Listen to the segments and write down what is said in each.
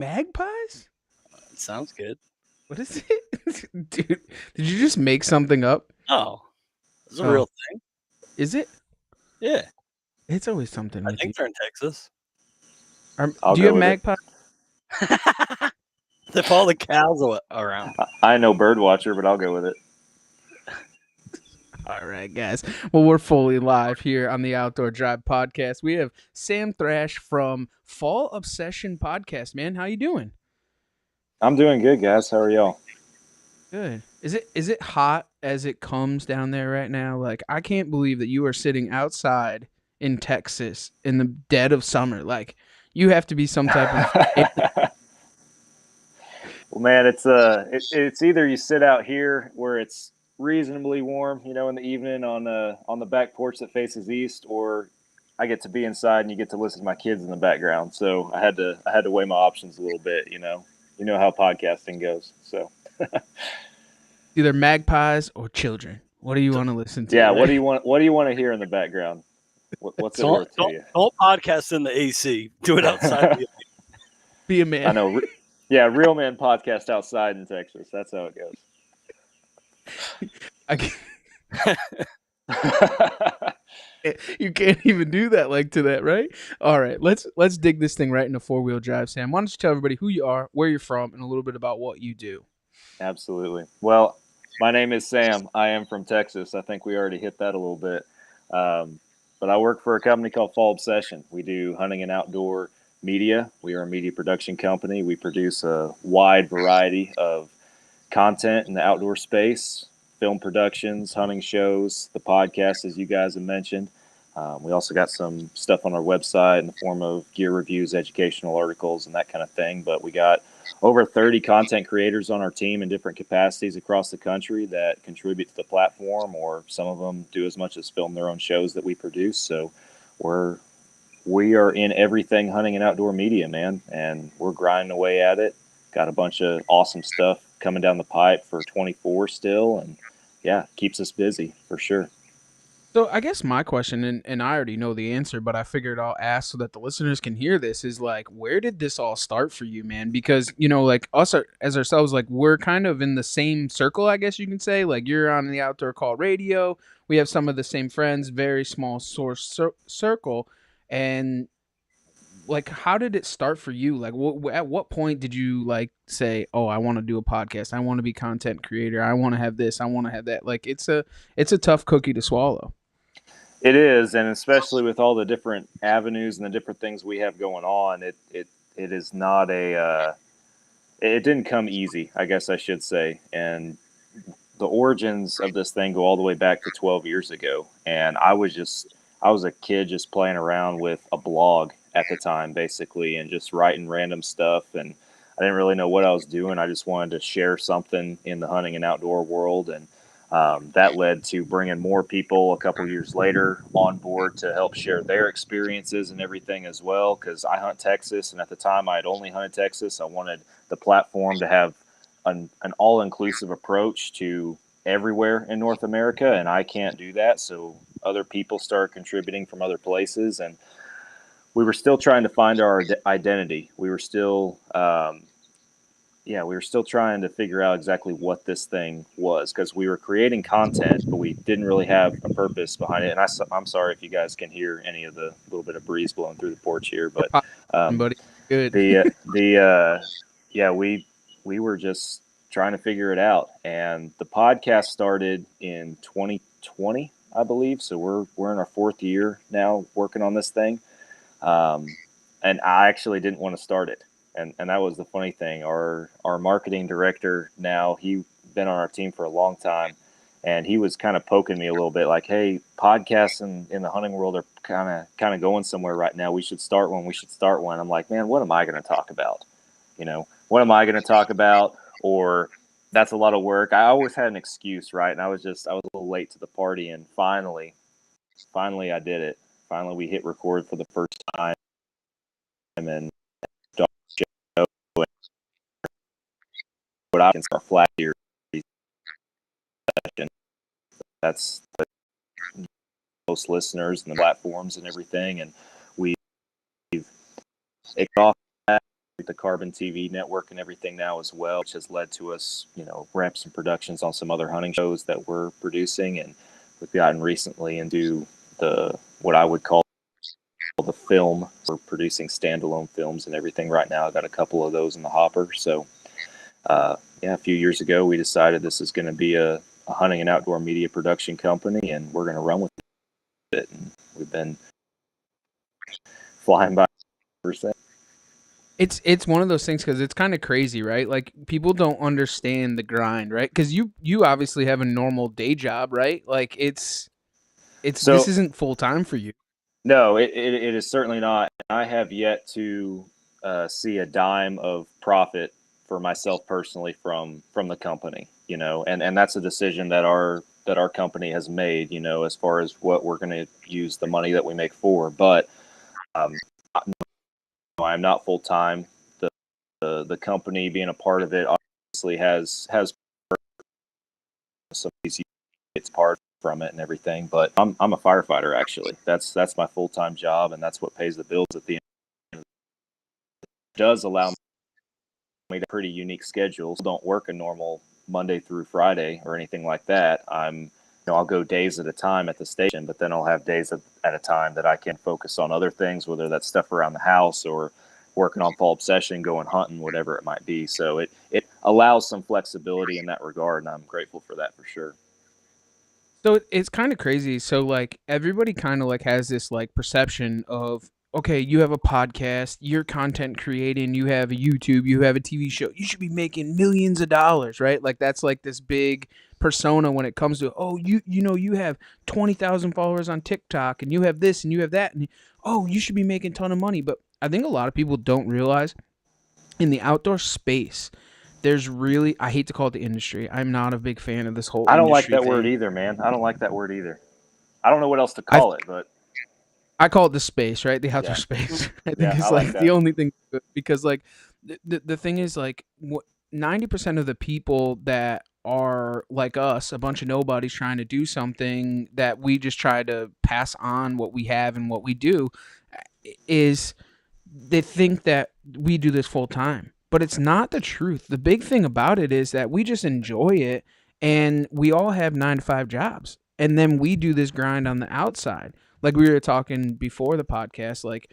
Magpies? Sounds good. What is it? Dude, did you just make something up? Oh, it's a Oh, real thing. is it? Yeah, It's always something I with you. think they're in Texas. I'll Do you go have with it. magpies? If all the cows are around. I know bird watcher, but I'll go with it. All right, guys. Well, we're fully live here on the Outdoor Drive podcast. We have Sam Thrash from Fall Obsession Podcast. Man, how you doing? I'm doing good, guys. How are y'all? Good. Is it hot as it comes down there right now? Like, I can't believe that you are sitting outside in Texas in the dead of summer. Like, you have to be some type of Well, man, it's either you sit out here where it's reasonably warm, in the evening on the back porch that faces east, or I get to be inside and you get to listen to my kids in the background. So I had to weigh my options a little bit. You know how podcasting goes. So either magpies or children. What do you want to listen to, yeah, what do right? you want? What do you want to hear in the background? What's it Don't worth to don't you? don't podcast in the AC. Do it outside. Be a I man. know. Yeah, Real Man podcast outside in Texas. That's how it goes. I you can't even do that like to that, right? All right, let's dig this thing right into four-wheel drive, Sam. Why don't you tell everybody who you are, where you're from, and a little bit about what you do? Absolutely. Well, my name is Sam. I am from Texas. I think we already hit that a little bit. But I work for a company called Fall Obsession. We do hunting and outdoor media. We are a media production company. We produce a wide variety of content in the outdoor space, film productions, hunting shows, the podcast, as you guys have mentioned. We also got some stuff on our website in the form of gear reviews, educational articles, and that kind of thing. But we got over 30 content creators on our team in different capacities across the country that contribute to the platform, or some of them do as much as film their own shows that we produce. So we are in everything hunting and outdoor media, man, and we're grinding away at it. Got a bunch of awesome stuff coming down the pipe for 24 still, and yeah, keeps us busy for sure. So I guess my question, and I already know the answer, but I figured I'll ask so that the listeners can hear this, is like, where did this all start for you, man? Because, like us as ourselves, like we're kind of in the same circle, I guess you can say. Like you're on the Outdoor Call Radio. We have some of the same friends, very small source circle. And like, how did it start for you? Like, at what point did you like say, "Oh, I want to do a podcast. I want to be content creator. I want to have this. I want to have that." Like, it's a tough cookie to swallow. It is, and especially with all the different avenues and the different things we have going on, it is not it didn't come easy, I guess I should say. And the origins of this thing go all the way back to 12 years ago. And I was a kid just playing around with a blog at the time, basically, and just writing random stuff. And I didn't really know what I was doing. I just wanted to share something in the hunting and outdoor world. And that led to bringing more people a couple years later on board to help share their experiences and everything as well. Because I hunt Texas, and at the time I had only hunted Texas. I wanted the platform to have an all-inclusive approach to everywhere in North America, and I can't do that. So other people started contributing from other places, and we were still trying to find our identity. We were still trying to figure out exactly what this thing was, because we were creating content, but we didn't really have a purpose behind it. And I'm sorry if you guys can hear any of the little bit of breeze blowing through the porch here, We're but popping, buddy. Good. yeah, we were just trying to figure it out, and the podcast started in 2020, I believe. So we're in our fourth year now working on this thing, um, and I actually didn't want to start it, and that was the funny thing. Our marketing director now, he been on our team for a long time, and he was kind of poking me a little bit, like, "Hey, podcasts in the hunting world are kind of going somewhere right now. We should start one. We should start one." I'm like, "Man, what am I going to talk about? What am I going to talk about?" Or that's a lot of work. I always had an excuse, right? And I was a little late to the party, and finally, I did it. Finally, we hit record for the first time, and what I can start flat here. That's the most listeners and the platforms and everything, and we've it off that the Carbon TV network and everything now as well, which has led to us, ramp some productions on some other hunting shows that we're producing. And we've gotten recently into what I would call the film. We're producing standalone films and everything right now. I got a couple of those in the hopper. So, a few years ago, we decided this is going to be a hunting and outdoor media production company, and we're going to run with it. And we've been flying by ever since. It's one of those things because it's kind of crazy, right? Like people don't understand the grind, right? Because you obviously have a normal day job, right? Like it's So this isn't full time for you. no, it is certainly not. I have yet to see a dime of profit for myself personally from the company, and that's a decision that our company has made, as far as what we're going to use the money that we make for. But I'm not full time. The company being a part of it obviously has some it's part from it and everything. But I'm a firefighter actually. That's my full time job, and that's what pays the bills at the end. It does allow me to pretty unique schedule. Don't work a normal Monday through Friday or anything like that. I'll go days at a time at the station, but then I'll have days at a time that I can focus on other things, whether that's stuff around the house or working on fall obsession, going hunting, whatever it might be. So it allows some flexibility in that regard, and I'm grateful for that for sure. So it's kind of crazy. So like everybody kind of like has this like perception of, okay, you have a podcast, you're content creating, you have a YouTube, you have a TV show, you should be making millions of dollars, right? Like that's like this big persona when it comes to, oh, you have 20,000 followers on TikTok and you have this and you have that, and oh, you should be making a ton of money. But I think a lot of people don't realize in the outdoor space, there's really, I hate to call it the industry. I'm not a big fan of this whole I don't like industry that word thing. either, man. I don't like that word either. I don't know what else to I call it, but I call it the space, right? The outdoor yeah, space. I think yeah, is I like like that. the only thing, because like the thing is like 90% of the people that are like us, a bunch of nobodies trying to do something that we just try to pass on what we have and what we do, is they think that we do this full time, but it's not the truth. The big thing about it is that we just enjoy it, and we all have 9 to 5 jobs, and then we do this grind on the outside. Like we were talking before the podcast, like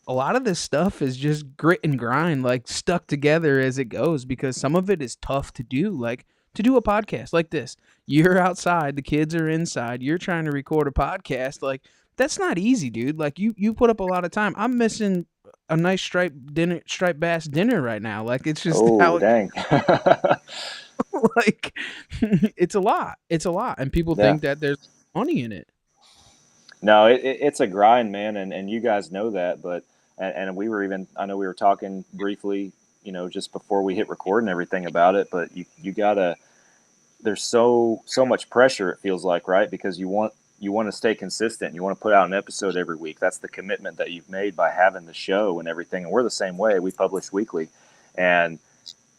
a lot of this stuff is just grit and grind, like stuck together as it goes, because some of it is tough to do. Like to do a podcast like this, you're outside, the kids are inside, you're trying to record a podcast. Like that's not easy, dude. Like you put up a lot of time. I'm missing a nice striped bass dinner right now. Like it's just how Oh, it, dang. like it's a lot. It's a lot, and people Yeah. think that there's money in it. No, it's a grind, man, and you guys know that. But and we were even, I know we were talking briefly, just before we hit record and everything about it. But you gotta, there's so much pressure, it feels like, right? Because you want to stay consistent. You want to put out an episode every week. That's the commitment that you've made by having the show and everything. And we're the same way. We publish weekly, and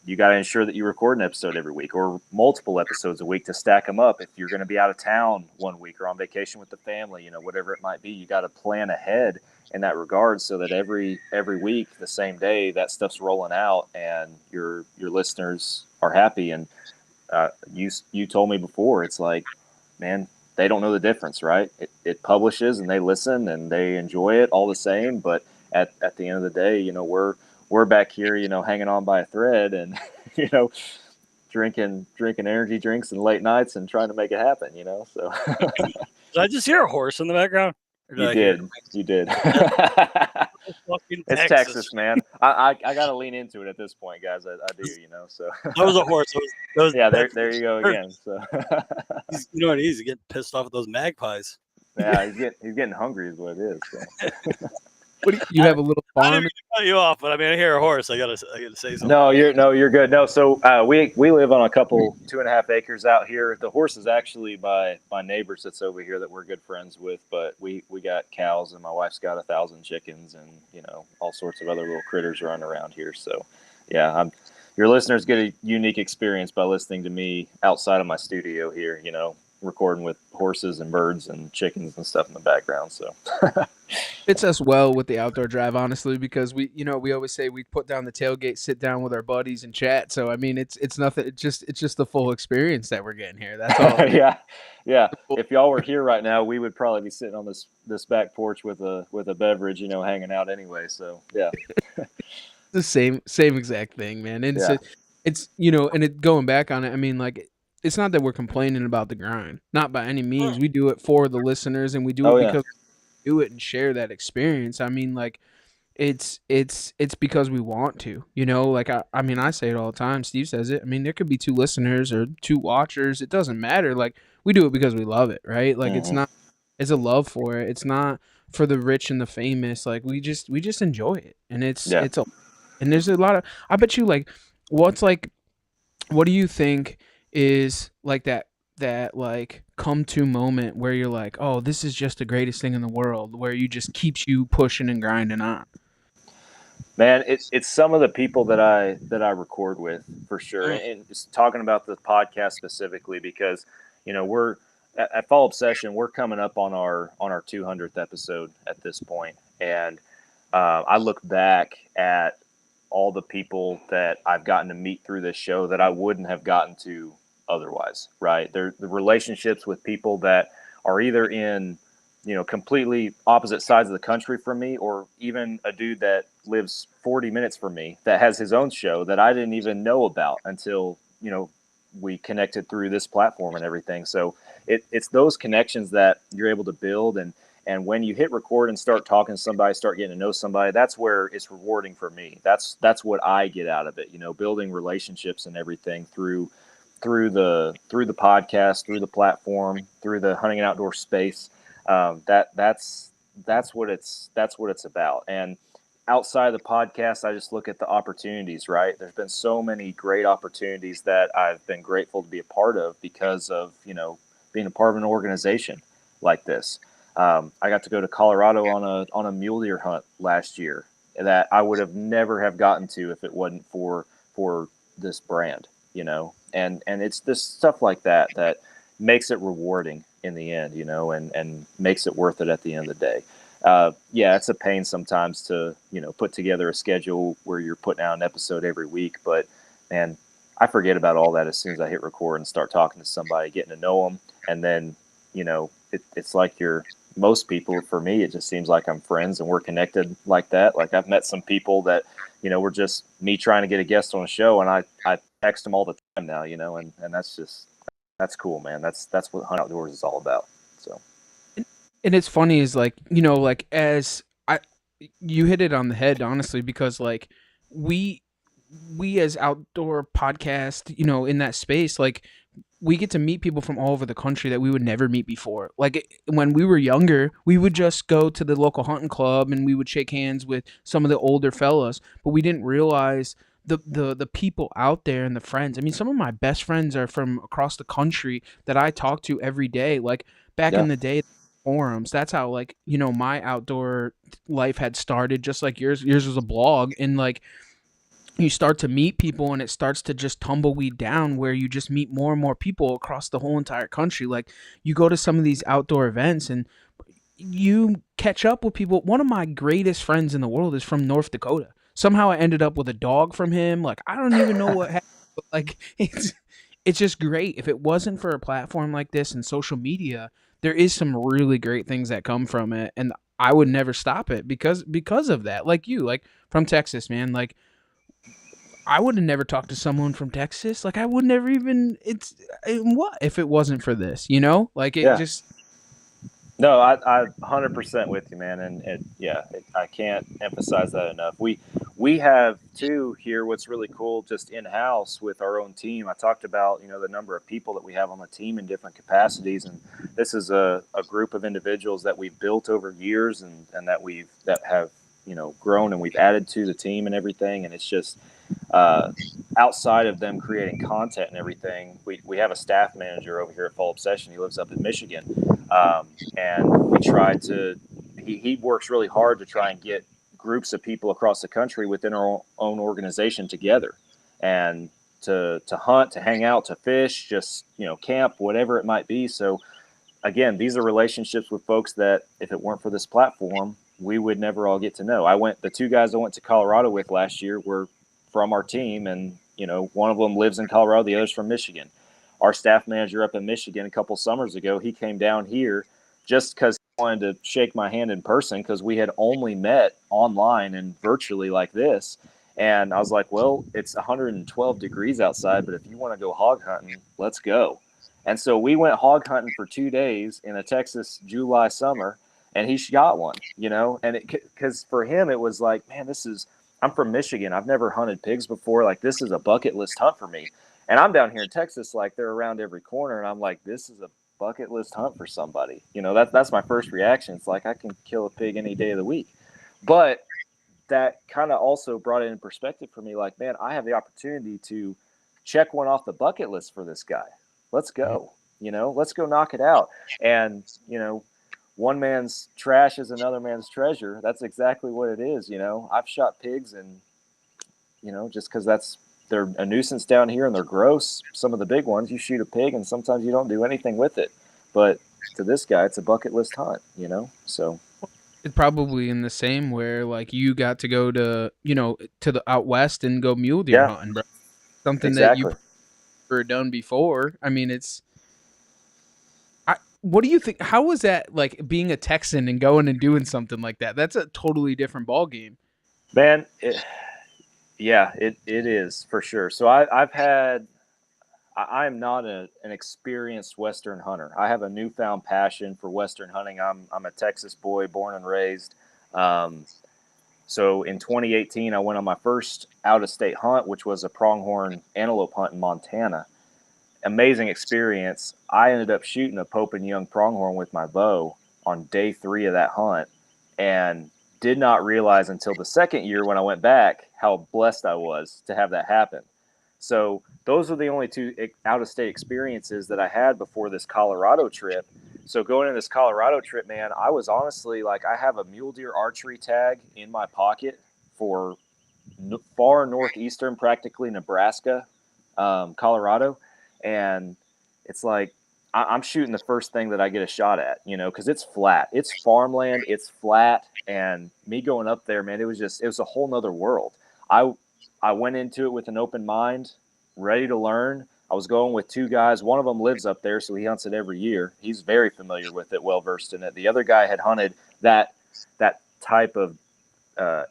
you got to ensure that you record an episode every week or multiple episodes a week to stack them up. If you're going to be out of town one week or on vacation with the family, whatever it might be, you got to plan ahead in that regard, so that every week, the same day, that stuff's rolling out and your listeners are happy. And you told me before, it's like, man, they don't know the difference, right? It publishes and they listen and they enjoy it all the same. But at the end of the day, we're back here, hanging on by a thread and, drinking energy drinks and late nights and trying to make it happen, so. Did I just hear a horse in the background? You did. Fucking It's Texas, man. I got to lean into it at this point, guys. I do, so. That was a horse. That was, Yeah, there you go again. So. You know what he is? He's getting pissed off at those magpies. Yeah, he's getting hungry is what it is. So. What do you have a little I farm? didn't mean to cut you off, but I mean, I hear a horse. I gotta say something. No, you're good. No, so we live on a couple 2.5 acres out here. The horse is actually by my neighbors that's over here that we're good friends with. But we got cows, and my wife's got 1,000 chickens, and all sorts of other little critters running around here. So yeah, your listeners get a unique experience by listening to me outside of my studio here. recording with horses and birds and chickens and stuff in the background. So Fits us well with the outdoor drive, honestly, because we always say we put down the tailgate, sit down with our buddies and chat. So I mean, it's nothing. It's just the full experience that we're getting here. That's all it is. yeah, yeah. If y'all were here right now, we would probably be sitting on this back porch with a beverage, hanging out anyway. So yeah, The same exact thing, man. And yeah. it's and it going back on it. I mean, like it's not that we're complaining about the grind, not by any means. We do it for the listeners, and we do Oh it yeah. because we do it and share that experience. I mean, like it's because we want to, like I mean I say it all the time. Steve says it. I mean, there could be two listeners or two watchers. It doesn't matter. Like we do it because we love it, right? Like it's hmm not. It's a love for it. It's not for the rich and the famous. Like we just enjoy it, and Yeah. and there's a lot of. I bet you like what's like. What do you think is like that like come to moment where you're like, oh, this is just the greatest thing in the world, where you just keeps you pushing and grinding on. Man, it's some of the people that I record with for sure, and just talking about the podcast specifically because we're at Fall Obsession. We're coming up on our 200th episode at this point, and I look back at all the people that I've gotten to meet through this show that I wouldn't have gotten to otherwise. Right, they're the relationships with people that are either in completely opposite sides of the country from me, or even a dude that lives 40 minutes from me that has his own show that I didn't even know about until, we connected through this platform and everything. So it's those connections that you're able to build. And when you hit record and start talking to somebody, start getting to know somebody, that's where it's rewarding for me. That's what I get out of it, building relationships and everything through the podcast, through the platform, through the hunting and outdoor space. That's what it's about. And outside of the podcast, I just look at the opportunities. Right, there's been so many great opportunities that I've been grateful to be a part of because of being a part of an organization like this. I got to go to Colorado on a mule deer hunt last year that I would have never have gotten to if it wasn't for this brand. And it's this stuff like that makes it rewarding in the end, and makes it worth it at the end of the day. Yeah, it's a pain sometimes to, put together a schedule where you're putting out an episode every week, but man, I forget about all that as soon as I hit record and start talking to somebody, getting to know them. And then, it's like most people, for me, it just seems like I'm friends and we're connected like that. Like I've met some people that, were just me trying to get a guest on a show, and I text them all the time now, and that's cool, man. That's what Hunt Outdoors is all about. So And it's funny is like, like as I you hit it on the head, honestly, because like we we as outdoor podcast, in that space, like we get to meet people from all over the country that we would never meet before. Like when we were younger, we would just go to the local hunting club and we would shake hands with some of the older fellas, but we didn't realize the people out there and the friends. I mean, some of my best friends are from across the country that I talk to every day. Like back yeah, in the day, forums. That's how like my outdoor life had started. Just like yours. Yours was a blog, and like you start to meet people and it starts to just tumbleweed down where you just meet more and more people across the whole entire country. Like you go to some of these outdoor events and you catch up with people. One of my greatest friends in the world is from North Dakota. Somehow I ended up with a dog from him. Like I don't even know what happened. But like it's just great. If it wasn't for a platform like this and social media, there is some really great things that come from it, and I would never stop it because of that. Like you, like from Texas, man. Like I would have never talked to someone from Texas. Like I would never even. What if it wasn't for this? Like it yeah. just. No, I 100% with you, man, and I can't emphasize that enough. We have too here. What's really cool, just in house with our own team. I talked about the number of people that we have on the team in different capacities, and this is a group of individuals that we've built over years, and that have grown, and we've added to the team and everything, and it's just outside of them creating content and everything, we have a staff manager over here at Fall Obsession. He lives up in Michigan, and we try to. He works really hard to try and get groups of people across the country within our own organization together, and to hunt, to hang out, to fish, just, camp, whatever it might be. So again, these are relationships with folks that if it weren't for this platform, we would never all get to know. The 2 guys I went to Colorado with last year were from our team, and one of them lives in Colorado, the other's from Michigan. Our staff manager up in Michigan a couple summers ago, he came down here just because he wanted to shake my hand in person, because we had only met online and virtually like this. And I was like, well, it's 112 degrees outside, but if you want to go hog hunting, let's go. And so we went hog hunting for 2 days in a Texas July summer, and he shot one, and because for him, it was like, man, I'm from Michigan. I've never hunted pigs before. Like, this is a bucket list hunt for me. And I'm down here in Texas, like, they're around every corner. And I'm like, this is a bucket list hunt for somebody. That's my first reaction. It's like, I can kill a pig any day of the week. But that kind of also brought it in perspective for me. Like, man, I have the opportunity to check one off the bucket list for this guy. Let's go, let's go knock it out. And, one man's trash is another man's treasure. That's exactly what it is. I've shot pigs, and, just because they're a nuisance down here and they're gross. Some of the big ones, you shoot a pig and sometimes you don't do anything with it. But to this guy, it's a bucket list hunt, so. It's probably in the same where like you got to go to, to the out west and go mule deer hunting, bro. Something exactly. that you never done before. I mean, what do you think? How was that like being a Texan and going and doing something like that? That's a totally different ball game. Man, it is for sure. So I'm not an experienced Western hunter. I have a newfound passion for Western hunting. I'm a Texas boy, born and raised. So in 2018, I went on my first out-of-state hunt, which was a pronghorn antelope hunt in Montana. Amazing experience. I ended up shooting a Pope and Young pronghorn with my bow on day 3 of that hunt, and did not realize until the second year when I went back how blessed I was to have that happen. So those were the only 2 out-of-state experiences that I had before this Colorado trip. So going in this Colorado trip, man, I was honestly like, I have a mule deer archery tag in my pocket for far northeastern, practically Nebraska, Colorado. And it's like, I'm shooting the first thing that I get a shot at, because it's flat. It's farmland. It's flat. And me going up there, man, it was a whole nother world. I went into it with an open mind, ready to learn. I was going with 2 guys. One of them lives up there, so he hunts it every year. He's very familiar with it, well-versed in it. The other guy had hunted that type of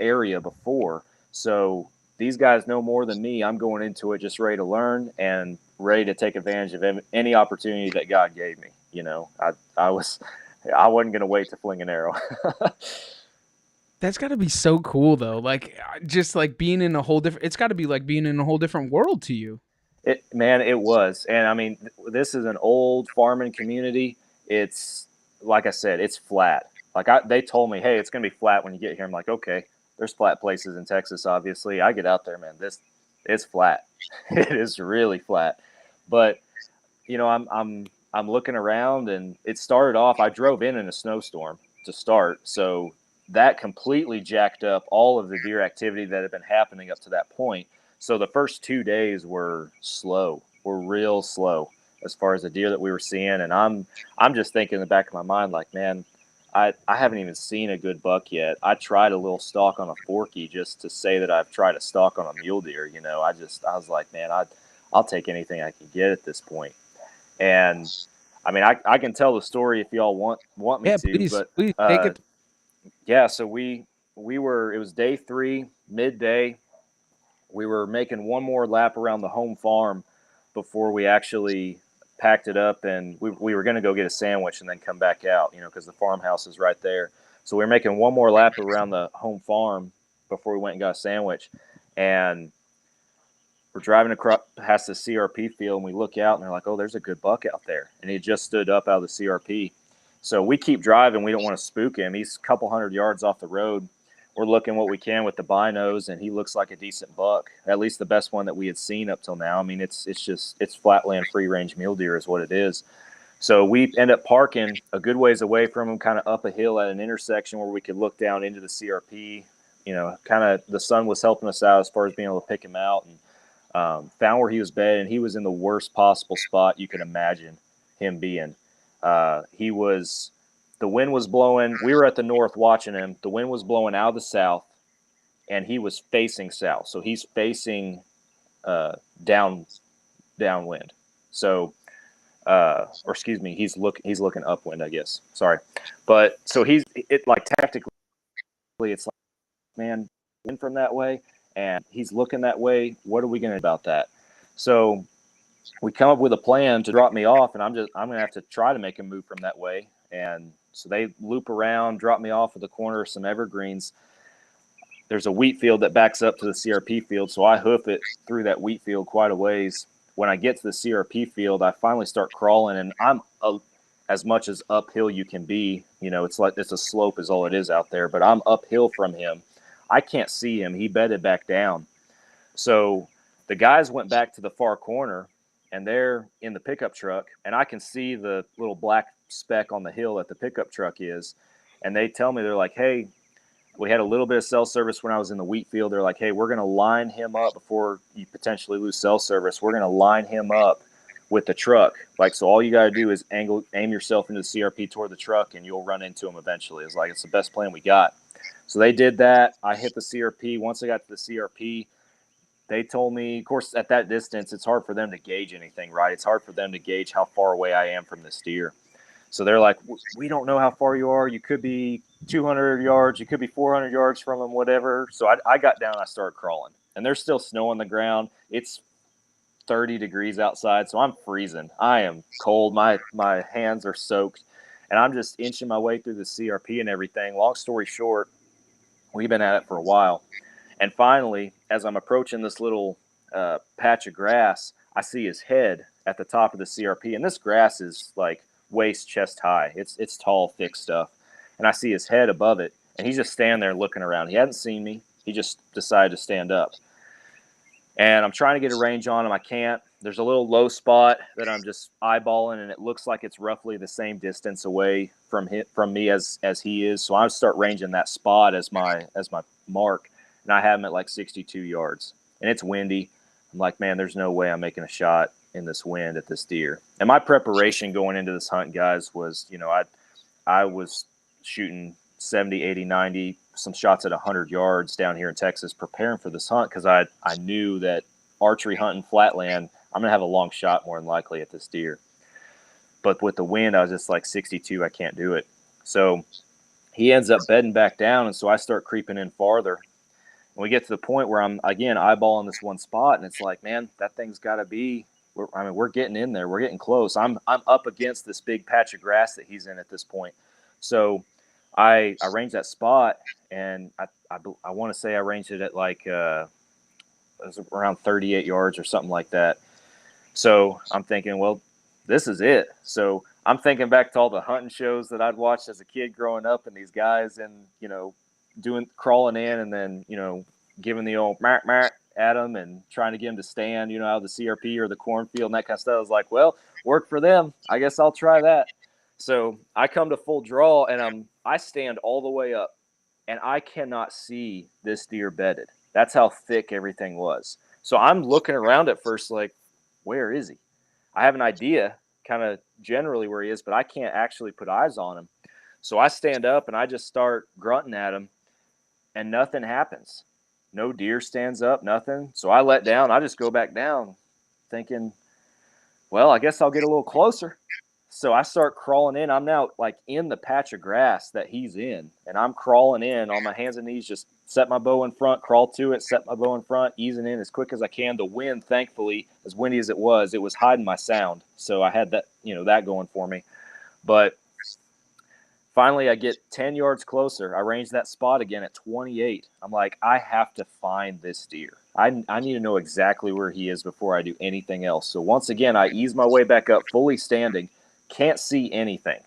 area before. So these guys know more than me. I'm going into it just ready to learn and ready to take advantage of any opportunity that God gave me. I wasn't going to wait to fling an arrow. That's got to be so cool though. Like just like being in a whole different, it's got to be like being in a whole different world to you. It was. And I mean, this is an old farming community. It's like I said, it's flat. Like they told me, hey, it's going to be flat when you get here. I'm like, okay, there's flat places in Texas. Obviously I get out there, man, it's flat. It is really flat. But I'm looking around, and it started off, I drove in a snowstorm to start. So that completely jacked up all of the deer activity that had been happening up to that point. So the first 2 days were real slow as far as the deer that we were seeing. And I'm just thinking in the back of my mind, like, man, I haven't even seen a good buck yet. I tried a little stalk on a forky just to say that I've tried a stalk on a mule deer. I was like, man, I'll take anything I can get at this point. And I mean, I can tell the story if y'all want me to, please, but please take it. Yeah, so it was day 3, midday. We were making one more lap around the home farm before we actually packed it up, and we were going to go get a sandwich and then come back out, because the farmhouse is right there. So we were making one more lap around the home farm before we went and got a sandwich. And we're driving across past the CRP field, and we look out, and they're like, oh, there's a good buck out there. And he just stood up out of the CRP. So we keep driving. We don't want to spook him. He's a couple hundred yards off the road. We're looking what we can with the binos, and he looks like a decent buck, at least the best one that we had seen up till now. I mean, it's flatland free-range mule deer is what it is. So we end up parking a good ways away from him, kind of up a hill at an intersection where we could look down into the CRP. Kind of the sun was helping us out as far as being able to pick him out. And found where he was bedded, and he was in the worst possible spot you can imagine him being. The wind was blowing. We were at the north watching him. The wind was blowing out of the south, and he was facing south. So he's facing downwind. So, or excuse me, he's looking upwind, I guess. Sorry, but so tactically, it's like, man, in from that way, and he's looking that way. What are we going to do about that? So we come up with a plan to drop me off, and I'm going to have to try to make him move from that way. And so they loop around, drop me off at the corner of some evergreens. There's a wheat field that backs up to the CRP field, so I hoof it through that wheat field quite a ways. When I get to the CRP field, I finally start crawling, and I'm as much as uphill you can be. It's a slope is all it is out there, but I'm uphill from him. I can't see him. He bedded back down. So the guys went back to the far corner, and they're in the pickup truck, and I can see the little black speck on the hill that the pickup truck is. And they tell me, they're like, hey, we had a little bit of cell service when I was in the wheat field. They're like, hey, we're going to line him up before you potentially lose cell service. We're going to line him up with the truck. So all you got to do is aim yourself into the CRP toward the truck, and you'll run into him eventually. It's the best plan we got. So they did that. I hit the CRP. Once I got to the CRP, they told me, of course, at that distance, it's hard for them to gauge anything, right? It's hard for them to gauge how far away I am from this deer. So they're like, we don't know how far you are. You could be 200 yards. You could be 400 yards from them, whatever. So I got down. I started crawling. And there's still snow on the ground. It's 30 degrees outside, so I'm freezing. I am cold. My hands are soaked. And I'm just inching my way through the CRP and everything. Long story short, we've been at it for a while. And finally, as I'm approaching this little patch of grass, I see his head at the top of the CRP. And this grass is like waist, chest high. It's tall, thick stuff. And I see his head above it. And he's just standing there looking around. He hadn't seen me. He just decided to stand up. And I'm trying to get a range on him. I can't. There's a little low spot that I'm just eyeballing, and it looks like it's roughly the same distance away from me as he is. So I start ranging that spot as my mark, and I have him at like 62 yards. And it's windy. I'm like, man, there's no way I'm making a shot in this wind at this deer. And my preparation going into this hunt, guys, was, I was shooting 70, 80, 90, some shots at 100 yards down here in Texas, preparing for this hunt, because I knew that archery hunting flatland, I'm going to have a long shot more than likely at this deer. But with the wind, I was just like 62, I can't do it. So he ends up bedding back down, and so I start creeping in farther. And we get to the point where I'm, again, eyeballing this one spot, and it's like, man, that thing's got to be, we're getting in there. We're getting close. I'm up against this big patch of grass that he's in at this point. So I ranged that spot, and I want to say I ranged it at like it was around 38 yards or something like that. So I'm thinking, well, this is it. So I'm thinking back to all the hunting shows that I'd watched as a kid growing up, and these guys and crawling in and then giving the old mark at them and trying to get them to stand out of the CRP or the cornfield and that kind of stuff. I was like, well, work for them. I guess I'll try that. So I come to full draw, and I stand all the way up, and I cannot see this deer bedded. That's how thick everything was. So I'm looking around at first like, where is he? I have an idea kind of generally where he is, but I can't actually put eyes on him. So I stand up and I just start grunting at him, and nothing happens. No deer stands up, nothing. So I let down. I just go back down thinking, well, I guess I'll get a little closer. So I start crawling in. I'm now like in the patch of grass that he's in, and I'm crawling in on my hands and knees, just set my bow in front, crawl to it, set my bow in front, easing in as quick as I can. The wind, thankfully, as windy as it was hiding my sound. So I had that, that going for me. But finally, I get 10 yards closer. I range that spot again at 28. I'm like, I have to find this deer. I need to know exactly where he is before I do anything else. So once again, I ease my way back up, fully standing. Can't see anything.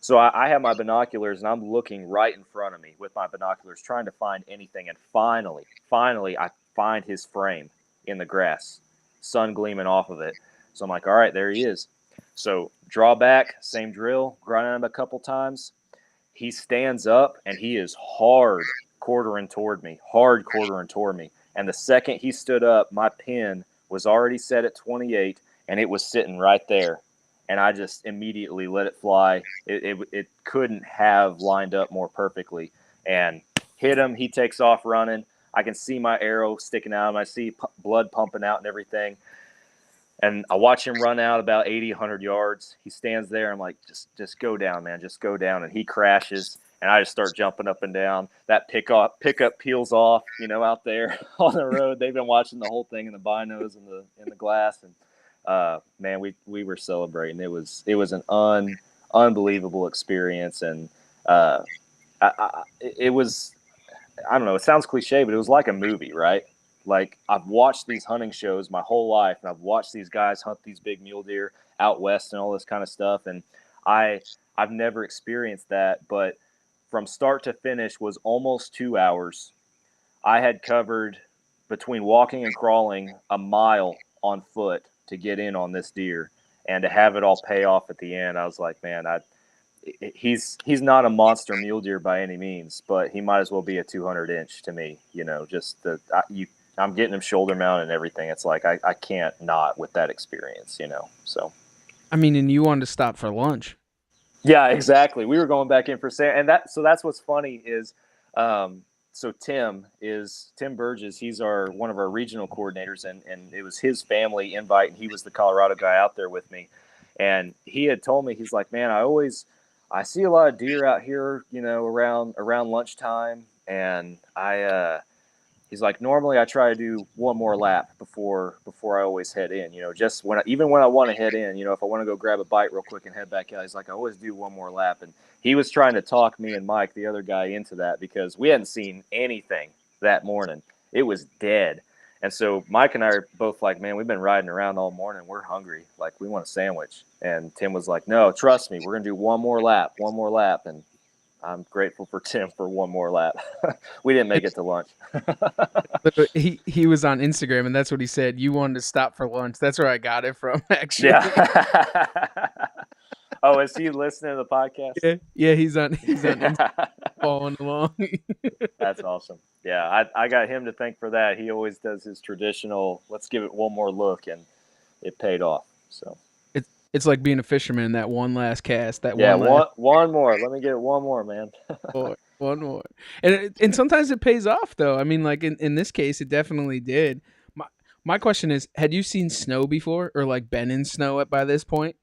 So I have my binoculars, and I'm looking right in front of me with my binoculars, trying to find anything. And finally, I find his frame in the grass, sun gleaming off of it. So I'm like, all right, there he is. So draw back, same drill, grunt at him a couple times. He stands up, and he is hard quartering toward me. And the second he stood up, my pin was already set at 28, and it was sitting right there. And I just immediately let it fly. It couldn't have lined up more perfectly. And hit him. He takes off running. I can see my arrow sticking out. And I see blood pumping out and everything. And I watch him run out about 80, 100 yards. He stands there. I'm like, just go down, man. Just go down. And he crashes. And I just start jumping up and down. That pickup peels off, out there on the road. They've been watching the whole thing in the binos and in the glass. And man, we were celebrating. It was an unbelievable experience. And it was, I don't know, it sounds cliche, but it was like a movie, right? Like, I've watched these hunting shows my whole life, and I've watched these guys hunt these big mule deer out west and all this kind of stuff. And I've never experienced that, but from start to finish was almost 2 hours. I had covered, between walking and crawling, a mile on foot to get in on this deer, and to have it all pay off at the end. I was like, man, he's not a monster mule deer by any means, but he might as well be a 200-inch to me. I'm getting him shoulder mount and everything. It's like I can't not with that experience. So I mean, and you wanted to stop for lunch. yeah, exactly. We were going back in for Sam, and that's what's funny is, so Tim Burgess. He's one of our regional coordinators, and it was his family invite, and he was the Colorado guy out there with me, and he had told me, he's like, man, I see a lot of deer out here, around lunchtime, and he's like, normally I try to do one more lap before I always head in, just even when I want to head in, if I want to go grab a bite real quick and head back out, he's like, I always do one more lap. And he was trying to talk me and Mike, the other guy, into that, because we hadn't seen anything that morning. It was dead. And so Mike and I are both like, man, we've been riding around all morning. We're hungry. Like, we want a sandwich. And Tim was like, no, trust me, we're going to do one more lap. And I'm grateful for Tim for one more lap. We didn't make it to lunch. He was on Instagram, and that's what he said. You wanted to stop for lunch. That's where I got it from, actually. Yeah. Oh, is he listening to the podcast? Yeah, he's on Instagram, following along. That's awesome. Yeah, I got him to thank for that. He always does his traditional, let's give it one more look, and it paid off. So it's like being a fisherman in that one last cast. One more. Let me get one more, man. One more. And sometimes it pays off, though. I mean, like in this case, it definitely did. My question is, had you seen snow before, or like been in snow by this point?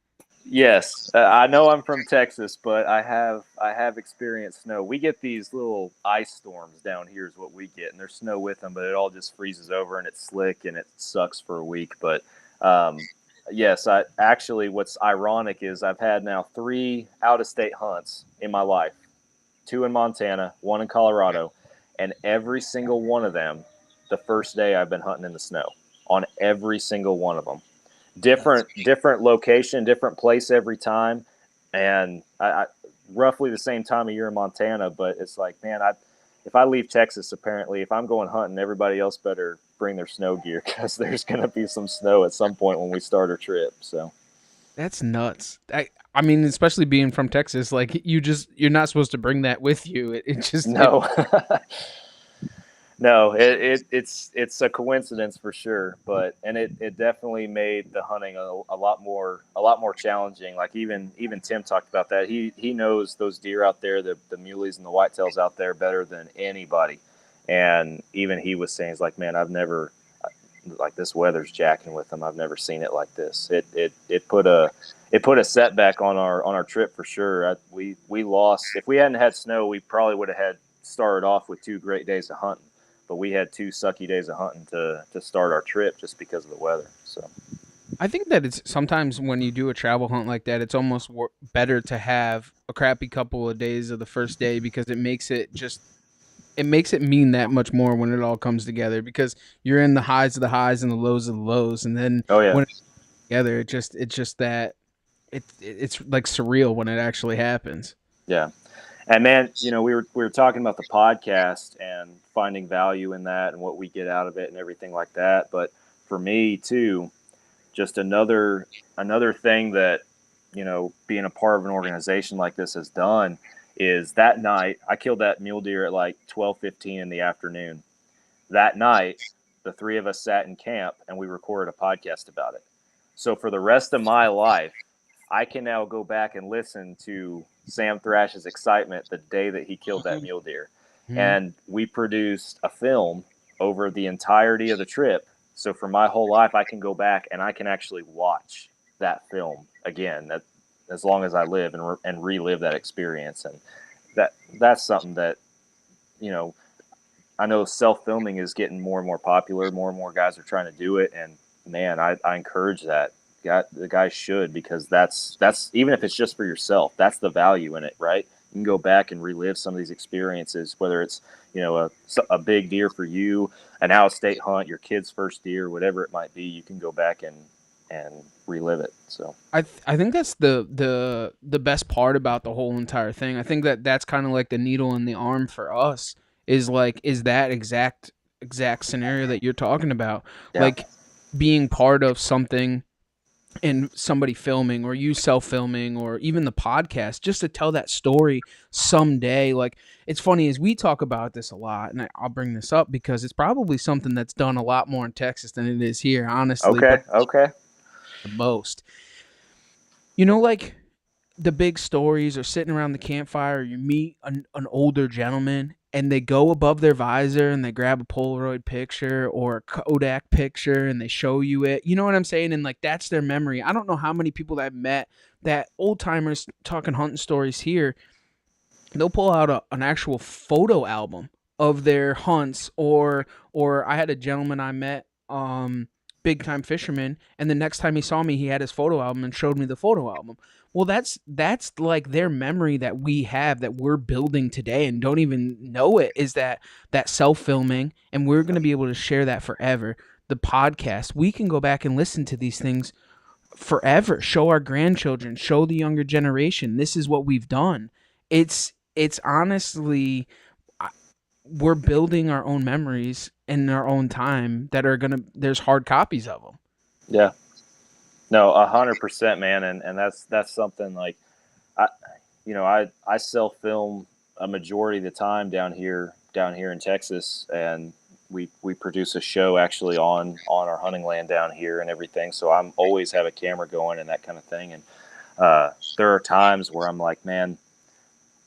Yes, I know I'm from Texas, but I have experienced snow. We get these little ice storms down here is what we get, and there's snow with them, but it all just freezes over and it's slick and it sucks for a week. But yes, what's ironic is I've had now 3 out-of-state hunts in my life, 2 in Montana, 1 in Colorado, and every single one of them, the first day I've been hunting in the snow on every single one of them. Different location, different place every time, and I roughly the same time of year in Montana. But it's like, man, if I leave Texas, apparently, if I'm going hunting, everybody else better bring their snow gear, because there's going to be some snow at some point when we start our trip. So that's nuts. I mean, especially being from Texas, like you're not supposed to bring that with you. It just no. No, it's a coincidence for sure, but it definitely made the hunting a lot more challenging. Like even Tim talked about that. He knows those deer out there, the muleys and the whitetails out there better than anybody. And even he was saying, he's like, man, I've never, like, this weather's jacking with them. I've never seen it like this. It put a setback on our trip for sure. We lost. If we hadn't had snow, we probably would have had started off with 2 great days of hunting. But we had 2 sucky days of hunting to start our trip just because of the weather. So I think that it's sometimes when you do a travel hunt like that, it's almost better to have a crappy couple of days of the first day, because it makes it mean that much more when it all comes together, because you're in the highs of the highs and the lows of the lows, and then when it's together, it's like surreal when it actually happens. Yeah. And man, we were talking about the podcast and finding value in that and what we get out of it and everything like that. But for me too, just another thing that, being a part of an organization like this has done is that night I killed that mule deer at like 12:15 in the afternoon. That night, the three of us sat in camp and we recorded a podcast about it. So for the rest of my life, I can now go back and listen to Sam Thrash's excitement the day that he killed that mule deer. And we produced a film over the entirety of the trip. So for my whole life, I can go back and I can actually watch that film again, that as long as I live, and relive that experience. And that's something that, you know, I know self-filming is getting more and more popular. More and more guys are trying to do it. And man, I encourage that. The guys should, because that's even if it's just for yourself, that's the value in it, right? You can go back and relive some of these experiences, whether it's, you know, a big deer for you, an out-of-state hunt, your kid's first deer, whatever it might be. You can go back and relive it. So I think that's the best part about the whole entire thing. I think that that's kind of like the needle in the arm for us, is that exact scenario that you're talking about, yeah, like being part of something and somebody filming, or you self-filming, or even the podcast, just to tell that story someday. Like, it's funny, as we talk about this a lot, and I'll bring this up because it's probably something that's done a lot more in Texas than it is here, honestly, but okay, the most. You know, like, the big stories are sitting around the campfire. You meet an older gentleman and they go above their visor and they grab a Polaroid picture or a Kodak picture and they show you it. You know what I'm saying? And like, that's their memory. I don't know how many people that I've met, that old timers talking hunting stories here, they'll pull out an actual photo album of their hunts. Or I had a gentleman I met, big time fisherman, and the next time he saw me, he had his photo album and showed me the photo album. Well, that's like their memory that we have, that we're building today and don't even know it, is that self-filming, and we're going to be able to share that forever. The podcast, we can go back and listen to these things forever, show our grandchildren, show the younger generation, this is what we've done. It's honestly, we're building our own memories in our own time that are gonna, there's hard copies of them. yeah, no, 100%, man, and that's something like I, you know, I self film a majority of the time down here in Texas, and we produce a show actually on our hunting land down here and everything. So I'm always have a camera going and that kind of thing. And there are times where I'm like, man,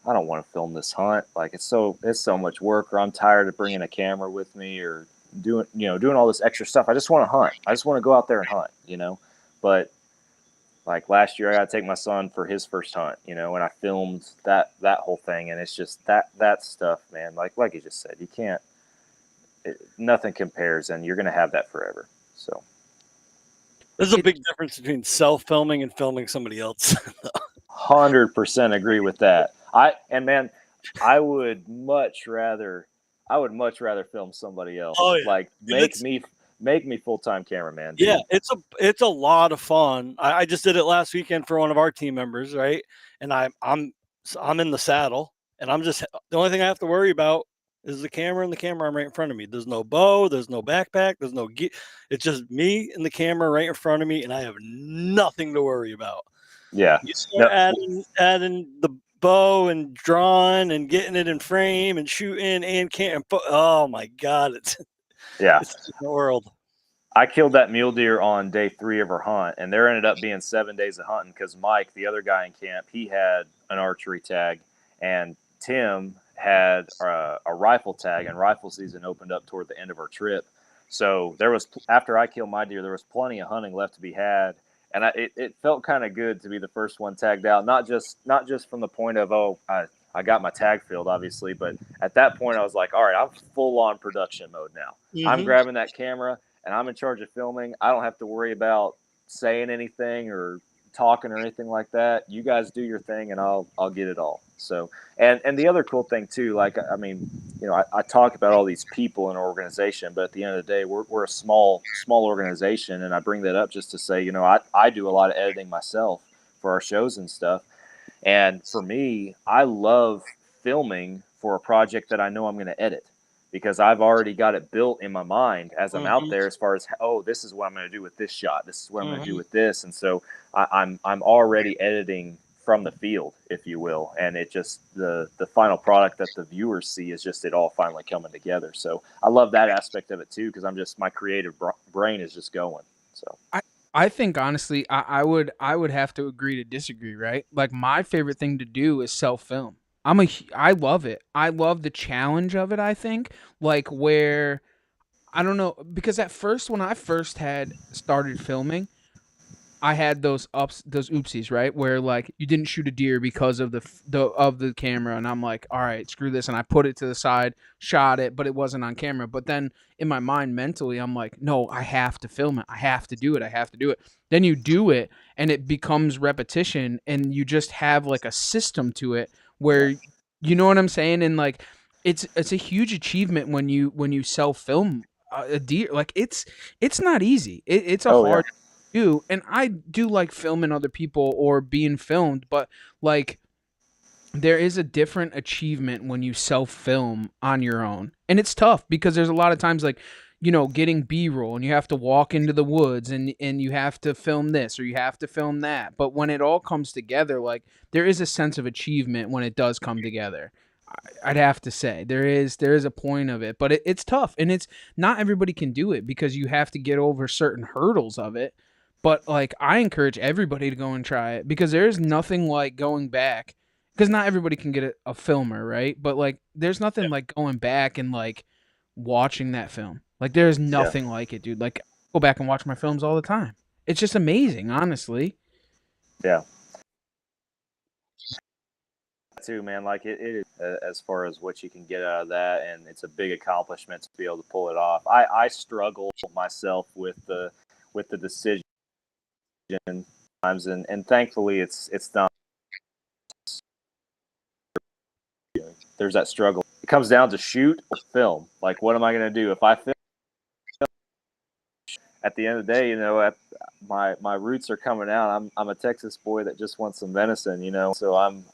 I don't want to film this hunt. Like it's so much work, or I'm tired of bringing a camera with me, or doing all this extra stuff. I just want to hunt. I just want to go out there and hunt, But like last year, I got to take my son for his first hunt, and I filmed that whole thing, and it's just that stuff, man. Like you just said, you can't. Nothing compares, and you're gonna have that forever. So there's a big difference between self-filming and filming somebody else. 100% agree with that. I would much rather film somebody else. Oh yeah, Like make me full-time cameraman. Dude. Yeah, it's a lot of fun. I just did it last weekend for one of our team members, right? And I'm in the saddle, and I'm just, the only thing I have to worry about is the camera and the camera arm right in front of me. There's no bow, there's no backpack, there's no gear. It's just me and the camera right in front of me, and I have nothing to worry about. Yeah. You start adding the bow and drawing and getting it in frame and shooting and can't. Oh my God, it's the world. I killed that mule deer on day 3 of our hunt, and there ended up being 7 days of hunting because Mike, the other guy in camp, he had an archery tag, and Tim had a rifle tag, and rifle season opened up toward the end of our trip. So after I killed my deer, there was plenty of hunting left to be had, and it felt kind of good to be the first one tagged out. Not just from the point of I got my tag filled, obviously, but at that point I was like, all right, I'm full on production mode now. Mm-hmm. I'm grabbing that camera and I'm in charge of filming. I don't have to worry about saying anything or talking or anything like that. You guys do your thing and I'll get it all. So, and the other cool thing too, like, I mean, I talk about all these people in our organization, but at the end of the day, we're a small organization. And I bring that up just to say, I do a lot of editing myself for our shows and stuff. And for me, I love filming for a project that I know I'm going to edit, because I've already got it built in my mind as I'm out there, as far as, this is what I'm going to do with this shot. This is what I'm going to do with this. And so I'm already editing from the field, if you will, and it just the final product that the viewers see is just it all finally coming together. So I love that aspect of it too, because I'm just my creative brain is just going. So I I think honestly, I would have to agree to disagree, right? Like my favorite thing to do is self film. I love it. I love the challenge of it. I think like where I don't know because at first when I first had started filming, I had those oopsies, right? Where like you didn't shoot a deer because of the camera, and I'm like, all right, screw this, and I put it to the side, shot it, but it wasn't on camera. But then in my mind, mentally, I'm like, no, I have to film it, I have to do it, I have to do it. Then you do it, and it becomes repetition, and you just have like a system to it where you know what I'm saying, and like it's a huge achievement when you self film a deer. Like it's not easy. It's a oh yeah, hard do, and I do like filming other people or being filmed, but like there is a different achievement when you self film on your own. And it's tough because there's a lot of times like, you know, getting B-roll and you have to walk into the woods and you have to film this or you have to film that. But when it all comes together, like there is a sense of achievement when it does come together. I'd have to say there is a point of it, but it's tough and it's not everybody can do it because you have to get over certain hurdles of it. But like I encourage everybody to go and try it because there's nothing like going back because not everybody can get a filmer, right? But like there's nothing like going back and like watching that film. Like there's yeah, nothing like it, dude. Like I go back and watch my films all the time. It's just amazing, honestly. yeah. Too, man. Like it is as far as what you can get out of that, and it's a big accomplishment to be able to pull it off. I struggle myself with the decision times, and thankfully it's not. There's that struggle. It comes down to shoot or film. Like, what am I going to do if I film? At the end of the day, you know, my roots are coming out. I'm a Texas boy that just wants some venison, you know. So I'm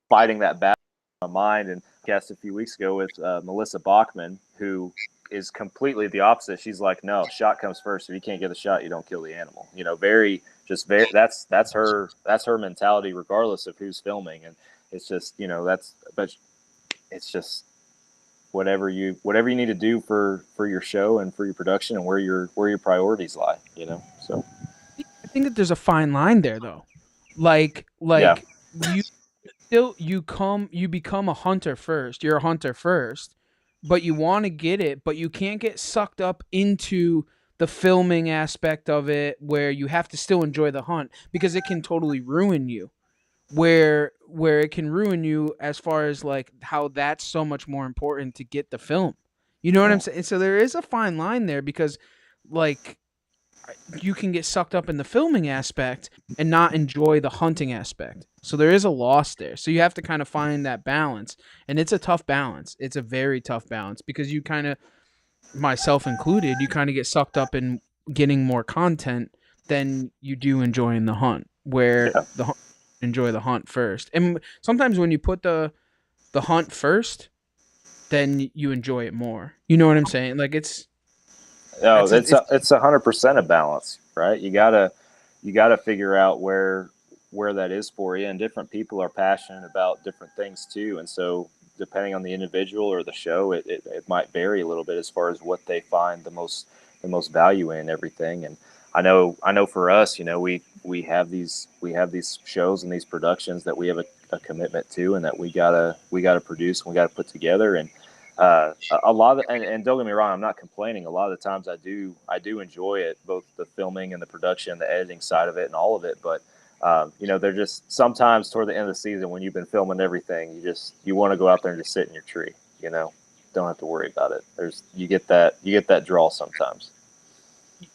fighting that battle in my mind. And cast a few weeks ago with Melissa Bachman, who is completely the opposite. She's like, no, shot comes first. If you can't get a shot, you don't kill the animal. You know, very that's her mentality, regardless of who's filming. And it's just, you know, but it's just whatever you need to do for your show and for your production and where your priorities lie, you know. So I think that there's a fine line there though. Like yeah, you you become a hunter first. You're a hunter first, but you want to get it, but you can't get sucked up into the filming aspect of it where you have to still enjoy the hunt because it can totally ruin you. Where it can ruin you as far as like how that's so much more important to get the film. You know what I'm mm, saying? So there is a fine line there because like you can get sucked up in the filming aspect and not enjoy the hunting aspect. So there is a loss there. So you have to kind of find that balance. And it's a tough balance. It's a very tough balance because you kind of, myself included, you kind of get sucked up in getting more content than you do enjoying the hunt, where yeah. enjoy the hunt first. And sometimes when you put the hunt first, then you enjoy it more. You know what I'm saying? Like No, that's a, it's it's 100% a balance, right? You gotta figure out where that is for you, and different people are passionate about different things too, and so depending on the individual or the show, it might vary a little bit as far as what they find the most value in everything. And I know for us, you know, we have these shows and these productions that we have a commitment to, and that we gotta produce and we gotta put together. And a lot of, and don't get me wrong, I'm not complaining. A lot of the times I do enjoy it, both the filming and the production, the editing side of it, and all of it. But you know, they're just sometimes toward the end of the season when you've been filming everything, you want to go out there and just sit in your tree. You know, don't have to worry about it. You get that draw sometimes.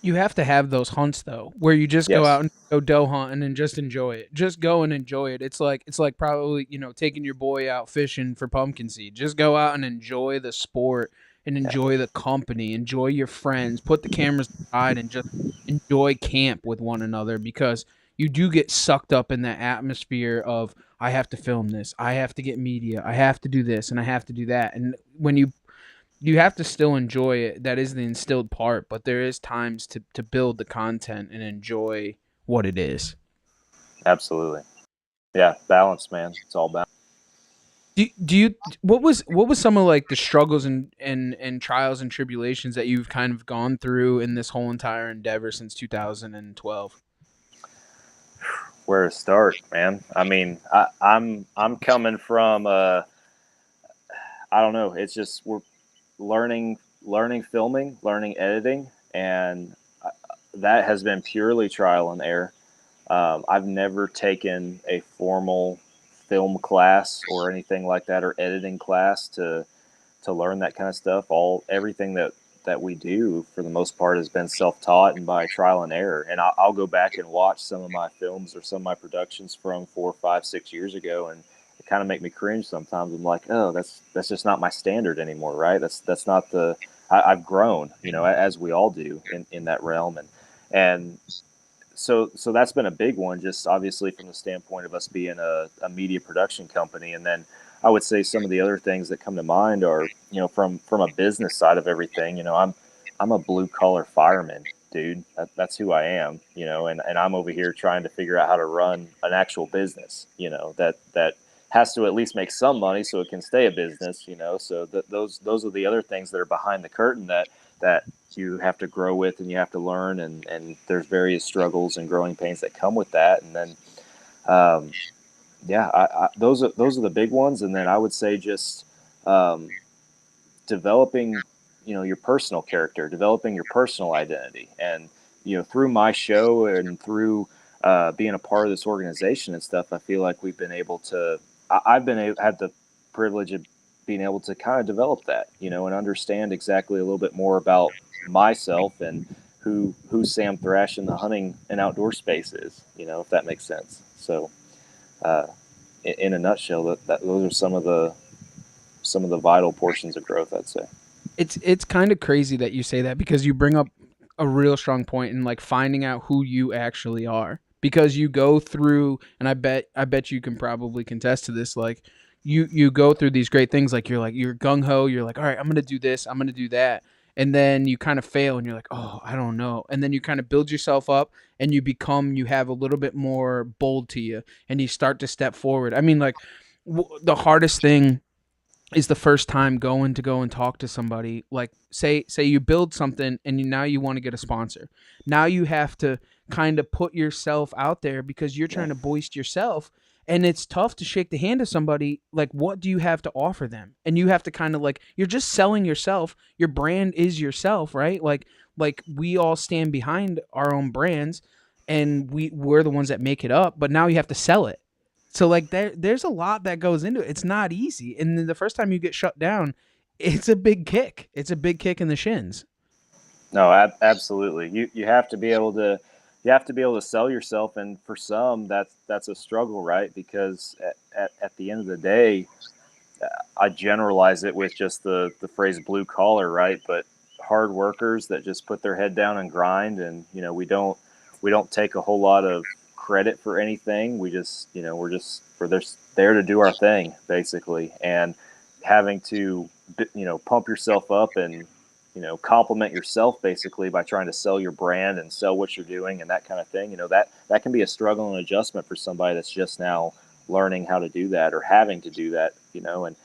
you have to have those hunts though, where you just go Yes. out and go doe hunting and just enjoy it. Just go and enjoy it. It's like probably taking your boy out fishing for pumpkin seed. Just go out and enjoy the sport and Yeah. enjoy the company. Enjoy your friends. Put the cameras aside and just enjoy camp with one another because you do get sucked up in that atmosphere of I have to film this, I have to get media, I have to do this, and I have to do that. And when you have to still enjoy it. That is the instilled part, but there is times to build the content and enjoy what it is. Absolutely. Yeah, balance, man. It's all balance. Do you what was some of like the struggles and trials and tribulations that you've kind of gone through in this whole entire endeavor since 2012? Where to start, man? I mean, I'm coming from I don't know. It's just we're learning filming, learning editing, and that has been purely trial and error. I've never taken a formal film class or anything like that, or editing class to learn that kind of stuff. Everything that we do for the most part has been self-taught and by trial and error. And I'll go back and watch some of my films or some of my productions from 4, 5, 6 years ago, and it kind of make me cringe sometimes. I'm like, oh, that's just not my standard anymore, right? That's not the I've grown, as we all do in that realm, and so that's been a big one, just obviously from the standpoint of us being a media production company. And then I would say some of the other things that come to mind are, from a business side of everything. I'm a blue collar fireman, dude. That's who I am, and I'm over here trying to figure out how to run an actual business, that has to at least make some money so it can stay a business, so those are the other things that are behind the curtain that you have to grow with and you have to learn, and there's various struggles and growing pains that come with that. And then yeah, those are the big ones. And then I would say just um, developing your personal character, developing your personal identity. And through my show and through being a part of this organization and stuff, I feel like we've been able to I've been had the privilege of being able to kind of develop that, and understand exactly a little bit more about myself and who Sam Thrash in the hunting and outdoor space is, if that makes sense. So uh, in a nutshell, that those are some of the vital portions of growth, I'd say. It's kind of crazy that you say that, because you bring up a real strong point in like finding out who you actually are, because you go through, and I bet you can probably contest to this, like you go through these great things, like you're gung ho, you're like, all right, I'm gonna do this, I'm gonna do that, and then you kind of fail and you're like, oh, I don't know, and then you kind of build yourself up and you have a little bit more bold to you, and you start to step forward. I mean, like the hardest thing is the first time going to go and talk to somebody, like say you build something and now you want to get a sponsor. Now you have to kind of put yourself out there because you're Yeah. trying to boist yourself, and it's tough to shake the hand of somebody. Like, what do you have to offer them? And you have to kind of, like, you're just selling yourself. Your brand is yourself, right? Like we all stand behind our own brands, and we're the ones that make it up, but now you have to sell it. So like there's a lot that goes into it. It's not easy. And then the first time you get shut down, it's a big kick. It's a big kick in the shins. No, absolutely. You have to be able to sell yourself, and for some that's a struggle, right? Because at the end of the day, I generalize it with just the phrase blue collar, right? But hard workers that just put their head down and grind, and we don't take a whole lot of credit for anything. We just we're just there to do our thing, basically, and having to pump yourself up and compliment yourself basically by trying to sell your brand and sell what you're doing and that kind of thing. That can be a struggle and adjustment for somebody that's just now learning how to do that or having to do that. And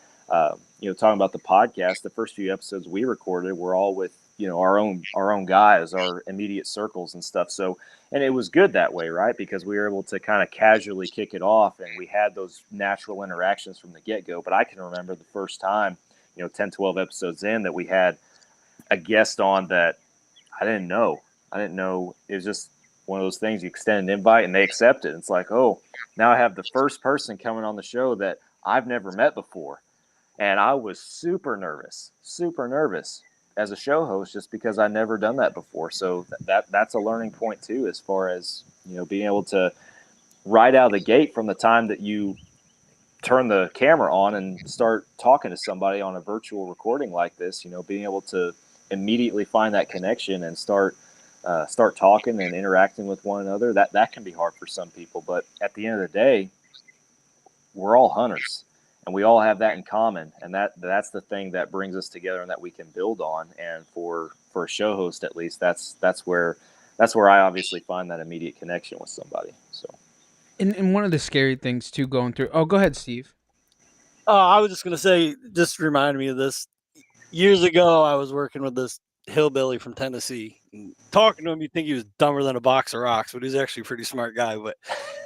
talking about the podcast, the first few episodes we recorded were all with our own guys, our immediate circles and stuff. So, and it was good that way, right? Because we were able to kind of casually kick it off, and we had those natural interactions from the get-go. But I can remember the first time, 10, 12 episodes in, that we had a guest on that I didn't know. I didn't know. It was just one of those things, you extend an invite and they accept it. It's like, oh, now I have the first person coming on the show that I've never met before. And I was super nervous as a show host, just because I never done that before. So that's a learning point too, as far as, being able to right out of the gate from the time that you turn the camera on and start talking to somebody on a virtual recording like this, being able to immediately find that connection and start talking and interacting with one another. That can be hard for some people, but at the end of the day, we're all hunters, and we all have that in common. And that's the thing that brings us together and that we can build on. And for a show host, at least, that's where I obviously find that immediate connection with somebody. So And one of the scary things too going through. Oh, go ahead, Steve. I was just gonna say, just reminded me of this. Years ago, I was working with this hillbilly from Tennessee. And talking to him, you'd think he was dumber than a box of rocks, but he's actually a pretty smart guy. But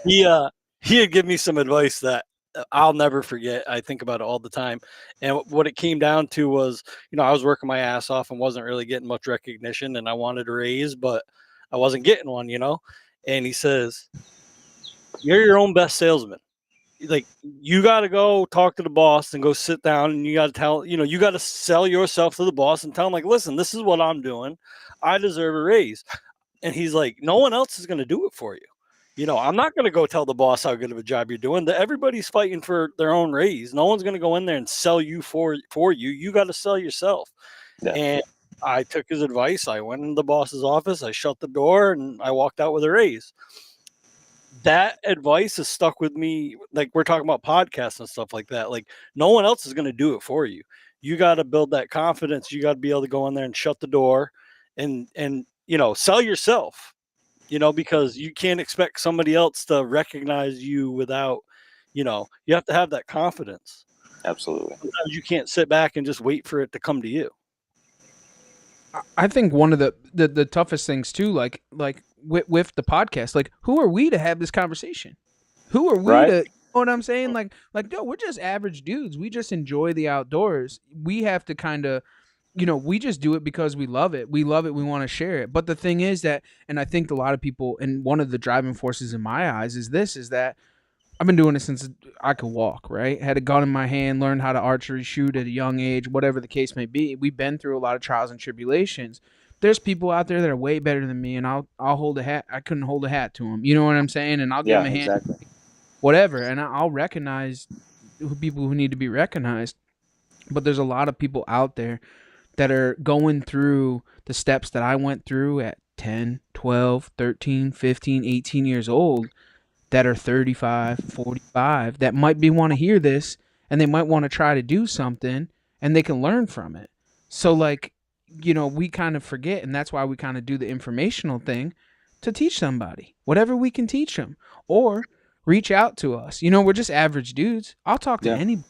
he uh he had given me some advice that I'll never forget. I think about it all the time. And what it came down to was, I was working my ass off and wasn't really getting much recognition, and I wanted a raise, but I wasn't getting one. And he says, "You're your own best salesman. Like, you got to go talk to the boss and go sit down, and you got to you got to sell yourself to the boss and tell him, like, listen, this is what I'm doing. I deserve a raise." And he's like, no one else is going to do it for you. I'm not going to go tell the boss how good of a job you're doing. Everybody's fighting for their own raise. No one's going to go in there and sell you for you. You got to sell yourself. Yeah. And I took his advice. I went into the boss's office. I shut the door and I walked out with a raise. That advice has stuck with me. Like, we're talking about podcasts and stuff like that. Like, no one else is going to do it for you. You got to build that confidence. You got to be able to go in there and shut the door and sell yourself, because you can't expect somebody else to recognize you without, you have to have that confidence. Absolutely. Sometimes you can't sit back and just wait for it to come to you. I think one of the toughest things too, like with the podcast, like who are we to have this conversation? Who are we Right. to? You know what I'm saying? Like, no, we're just average dudes. We just enjoy the outdoors. We have to kind of, we just do it because we love it. We love it. We want to share it. But the thing is that, and I think a lot of people, and one of the driving forces in my eyes is that I've been doing it since I could walk, right? Had a gun in my hand, learned how to archery shoot at a young age, whatever the case may be. We've been through a lot of trials and tribulations. There's people out there that are way better than me, and I'll hold a hat. I couldn't hold a hat to them. You know what I'm saying? And I'll give Yeah, them a hand, exactly. whatever. And I'll recognize people who need to be recognized. But there's a lot of people out there that are going through the steps that I went through at 10, 12, 13, 15, 18 years old that are 35, 45 that might be want to hear this and they might want to try to do something and they can learn from it. So like, we kind of forget, and that's why we kind of do the informational thing to teach somebody whatever we can teach them, or reach out to us. We're just average dudes. I'll talk to Yeah. anybody.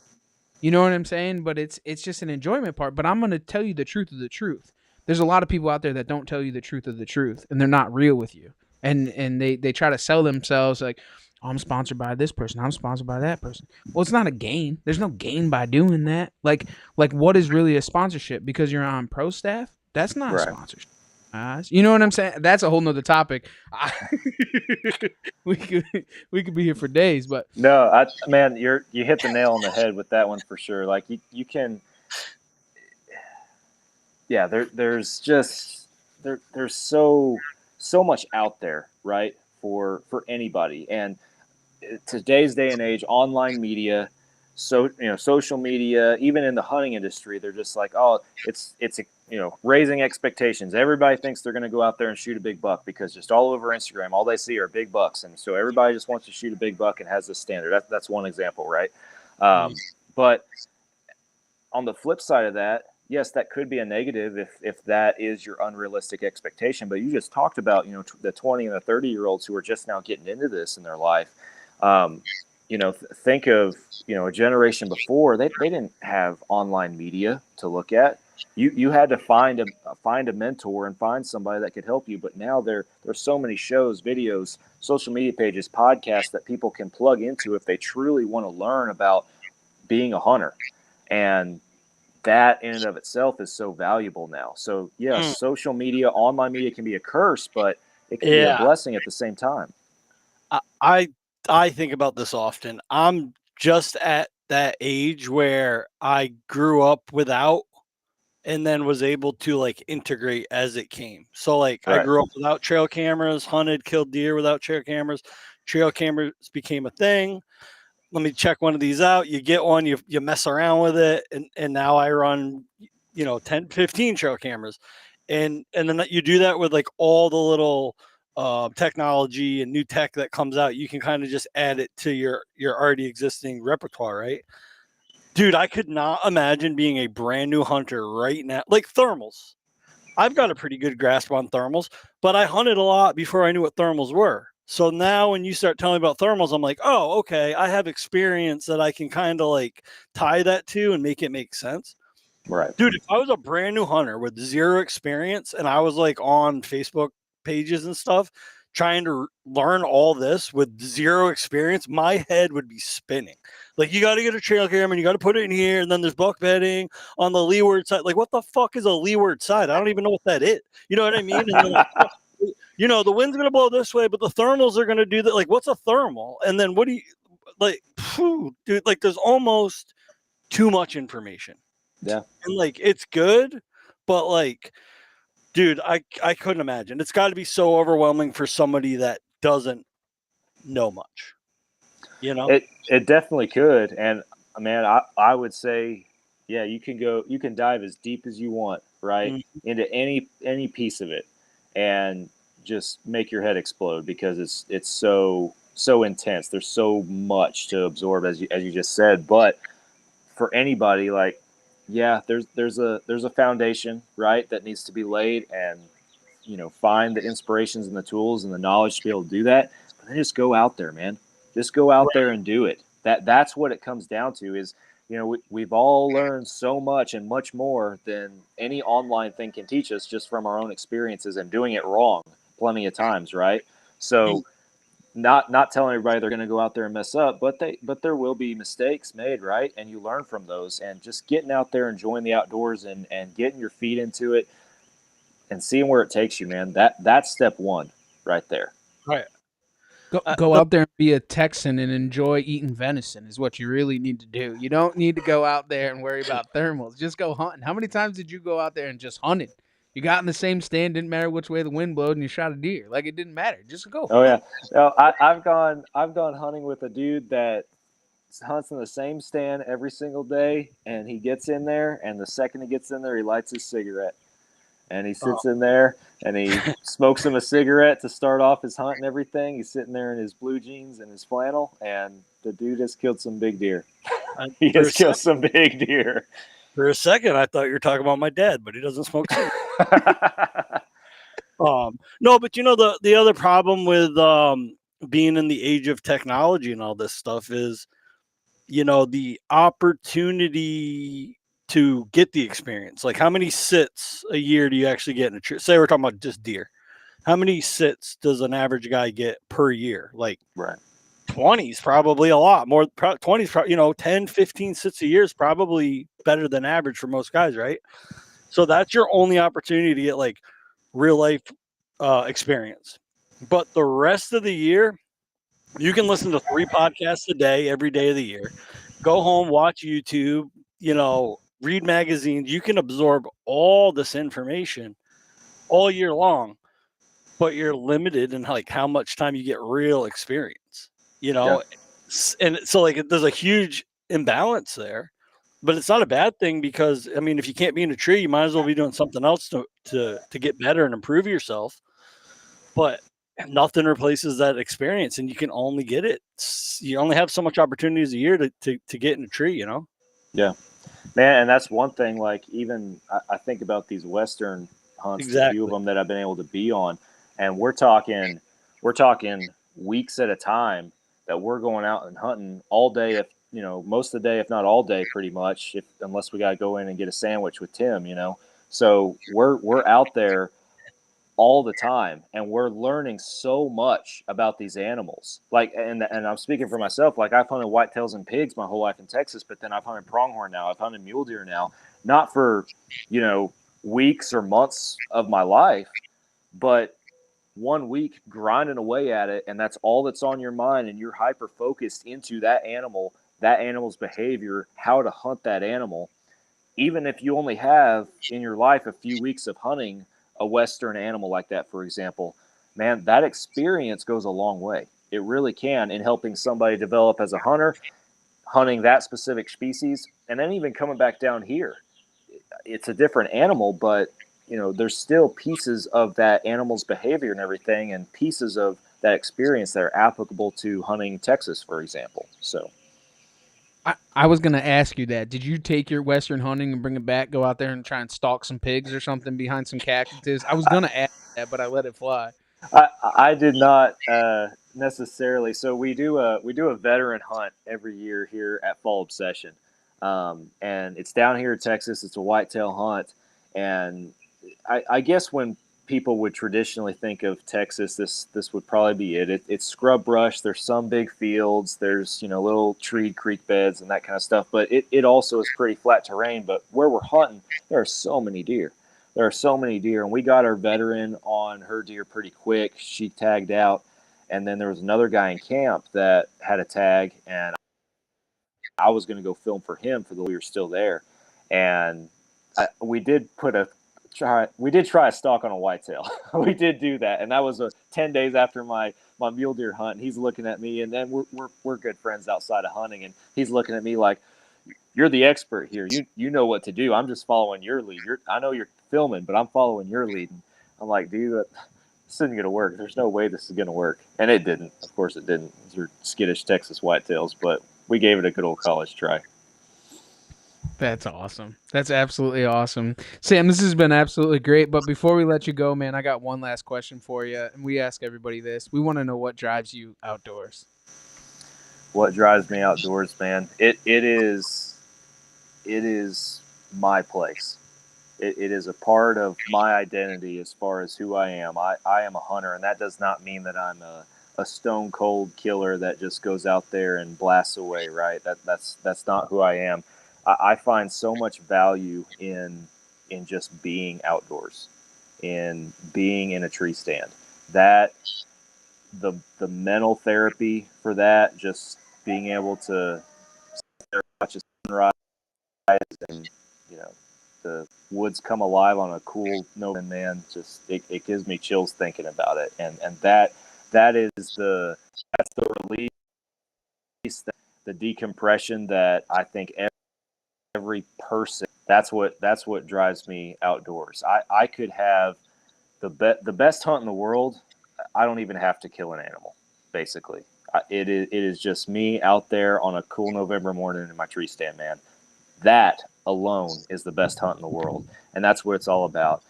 You know what I'm saying? But it's just an enjoyment part. But I'm going to tell you the truth of the truth. There's a lot of people out there that don't tell you the truth of the truth, and they're not real with you. And they try to sell themselves like, oh, I'm sponsored by this person. I'm sponsored by that person. Well, it's not a gain. There's no gain by doing that. Like what is really a sponsorship? Because you're on pro staff? That's not a Right. sponsorship. You know what I'm saying? That's a whole nother topic. we could be here for days, but No, man, you hit the nail on the head with that one for sure. Like you can, yeah. There's just there's so much out there, right? For anybody, and today's day and age, online media, social media, even in the hunting industry, they're just like, oh, it's raising expectations. Everybody thinks they're going to go out there and shoot a big buck because just all over Instagram, all they see are big bucks, and so everybody just wants to shoot a big buck and has this standard. That's one example, right? But on the flip side of that, yes, that could be a negative if that is your unrealistic expectation. But you just talked about the 20 and the 30-year-olds who are just now getting into this in their life. Think of a generation before, they didn't have online media to look at. You had to find a mentor and find somebody that could help you. But now there's so many shows, videos, social media pages, podcasts that people can plug into if they truly want to learn about being a hunter. And that in and of itself is so valuable now. So yeah, social media, online media can be a curse, but it can be a blessing at the same time. I think about this often. I'm just at that age where I grew up without and then was able to like integrate as it came. So like I grew up without trail cameras, hunted, killed deer without trail cameras. Trail cameras became a thing. Let me check one of these out. You get one, you mess around with it. And now I run, 10, 15 trail cameras. And then you do that with like all the little technology and new tech that comes out. You can kind of just add it to your already existing repertoire, right? Dude, I could not imagine being a brand new hunter right now. Like thermals. I've got a pretty good grasp on thermals, but I hunted a lot before I knew what thermals were. So now when you start telling me about thermals, I'm like, oh, okay, I have experience that I can kind of like tie that to and make it make sense. Right. Dude, if I was a brand new hunter with zero experience and I was like on Facebook pages and stuff trying to learn all this with zero experience, my head would be spinning. Like, you got to get a trail camera and you got to put it in here, and then there's buck bedding on the leeward side. Like, what the fuck is a leeward side? I don't even know what that is. You know what I mean? And then like, you know, the wind's going to blow this way, but the thermals are going to do that. Like, what's a thermal? And then what do you like, dude, like there's almost too much information. Yeah. And like, it's good, but like, dude, I couldn't imagine. It's got to be so overwhelming for somebody that doesn't know much. You know? It definitely could. And man, I would say, yeah, you can dive as deep as you want, right? Into any piece of it and just make your head explode because it's so intense. There's so much to absorb as you just said. But for anybody, like, yeah, there's a foundation, right, that needs to be laid, and find the inspirations and the tools and the knowledge to be able to do that. But then just go out there, man. Just go out there and do it. That's what it comes down to. Is we've all learned so much and much more than any online thing can teach us just from our own experiences and doing it wrong plenty of times, right? So not telling everybody they're going to go out there and mess up, but there will be mistakes made, right? And you learn from those, and just getting out there, enjoying the outdoors, and getting your feet into it, and seeing where it takes you, man. That's step one, right there. Right. Go out there and be a Texan and enjoy eating venison is what you really need to do. You don't need to go out there and worry about thermals. Just go hunting. How many times did you go out there and just hunted? You got in the same stand, didn't matter which way the wind blowed, and you shot a deer. Like, it didn't matter. Just go. Oh yeah, no, I've gone hunting with a dude that hunts in the same stand every single day, and he gets in there, and the second he gets in there, he lights his cigarette, and he sits in there, and he smokes him a cigarette to start off his hunt and everything. He's sitting there in his blue jeans and his flannel, and the dude has killed some big deer. He has killed some big deer. For a second, I thought you were talking about my dad, but he doesn't smoke cigarettes. No, but the other problem with being in the age of technology and all this stuff is, the opportunity to get the experience. Like, how many sits a year do you actually get in a tree? Say we're talking about just deer. How many sits does an average guy get per year? Like, right. 20 is probably a lot more. 20 is 10, 15 sits a year is probably better than average for most guys, right? So that's your only opportunity to get like real life experience. But the rest of the year, you can listen to 3 podcasts a day, every day of the year. Go home, watch YouTube, read magazines. You can absorb all this information all year long, but you're limited in like how much time you get real experience, Yeah. And so like there's a huge imbalance there. But it's not a bad thing because, I mean, if you can't be in a tree, you might as well be doing something else to get better and improve yourself. But nothing replaces that experience, and you can only get it. You only have so much opportunities a year to get in a tree, Yeah, man, and that's one thing. Like, even I think about these Western hunts, a few of them that I've been able to be on, and we're talking weeks at a time that we're going out and hunting all day. If most of the day, if not all day, pretty much. Unless we got to go in and get a sandwich with Tim, So we're out there all the time, and we're learning so much about these animals. Like, and I'm speaking for myself. Like, I've hunted whitetails and pigs my whole life in Texas, but then I've hunted pronghorn now. I've hunted mule deer now, not for weeks or months of my life, but 1 week grinding away at it, and that's all that's on your mind, and you're hyper focused into that animal's behavior, how to hunt that animal. Even if you only have in your life a few weeks of hunting a Western animal like that, for example, man, that experience goes a long way. It really can in helping somebody develop as a hunter, hunting that specific species, and then even coming back down here. It's a different animal, but there's still pieces of that animal's behavior and everything, and pieces of that experience that are applicable to hunting Texas, for example. So I was gonna ask you that. Did you take your Western hunting and bring it back? Go out there and try and stalk some pigs or something behind some cactuses? I was gonna ask that, but I let it fly. I did not necessarily. So we do a veteran hunt every year here at Fall Obsession, and it's down here in Texas. It's a whitetail hunt, and I guess when people would traditionally think of Texas, this would probably be it. It's scrub brush. There's some big fields. There's little treed creek beds and that kind of stuff. But it also is pretty flat terrain. But where we're hunting, there are so many deer. There are so many deer, and we got our veteran on her deer pretty quick. She tagged out, and then there was another guy in camp that had a tag, and I was going to go film for him for the we were still there, and we did we did try a stalk on a whitetail. We did do that, and that was 10 days after my mule deer hunt. And he's looking at me, and then we're good friends outside of hunting, and he's looking at me like, "You're the expert here. You know what to do. I'm just following your lead. I know you're filming, but I'm following your lead." And I'm like, "Dude, this isn't gonna work. There's no way this is gonna work." And it didn't. Of course, it didn't. These are skittish Texas whitetails, but we gave it a good old college try. That's awesome. That's absolutely awesome. Sam, this has been absolutely great. But before we let you go, man, I got one last question for you. And we ask everybody this. We want to know what drives you outdoors. What drives me outdoors, man? It is my place. It is a part of my identity as far as who I am. I am a hunter, and that does not mean that I'm a stone cold killer that just goes out there and blasts away. Right? That's not who I am. I find so much value in just being outdoors, in being in a tree stand. That the mental therapy for that, just being able to watch a sunrise and you know the woods come alive on a cool November, man, just it gives me chills thinking about it, and that is that's the release, the decompression that I think every person, that's what drives me outdoors. I could have the best hunt in the world. I don't even have to kill an animal, basically. It is just me out there on a cool November morning in my tree stand, man. That alone is the best hunt in the world, and that's what it's all about.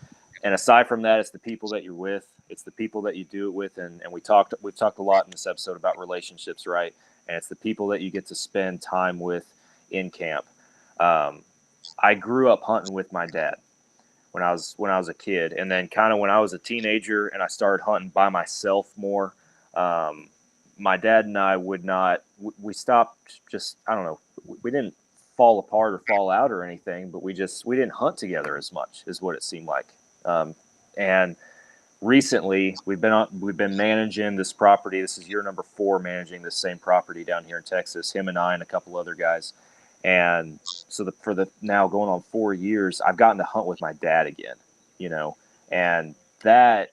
And aside from that, it's the people that you're with, it's the people that you do it with, and we've talked a lot in this episode about relationships, right? And it's the people that you get to spend time with in camp. um, I grew up hunting with my dad when I was a kid, and then kind of when I was a teenager and I started hunting by myself more. um, my dad and I would not. We stopped. Just I don't know. We didn't fall apart or fall out or anything, but we didn't hunt together as much, is what it seemed like. And recently we've been managing this property. This is year number 4 managing this same property down here in Texas. Him and I and a couple other guys. And so for the now going on 4 years, I've gotten to hunt with my dad again. You know, and that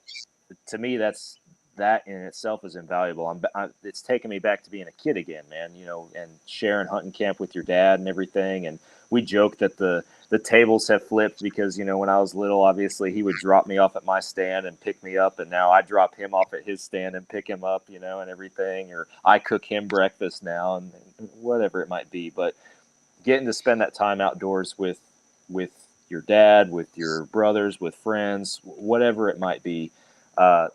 to me, that in itself is invaluable. It's taken me back to being a kid again, man. And sharing hunting camp with your dad and everything. And we joke that the tables have flipped because when I was little, obviously he would drop me off at my stand and pick me up, and now I drop him off at his stand and pick him up, and everything. Or I cook him breakfast now, and whatever it might be. But getting to spend that time outdoors with your dad, with your brothers, with friends, whatever it might be, uh,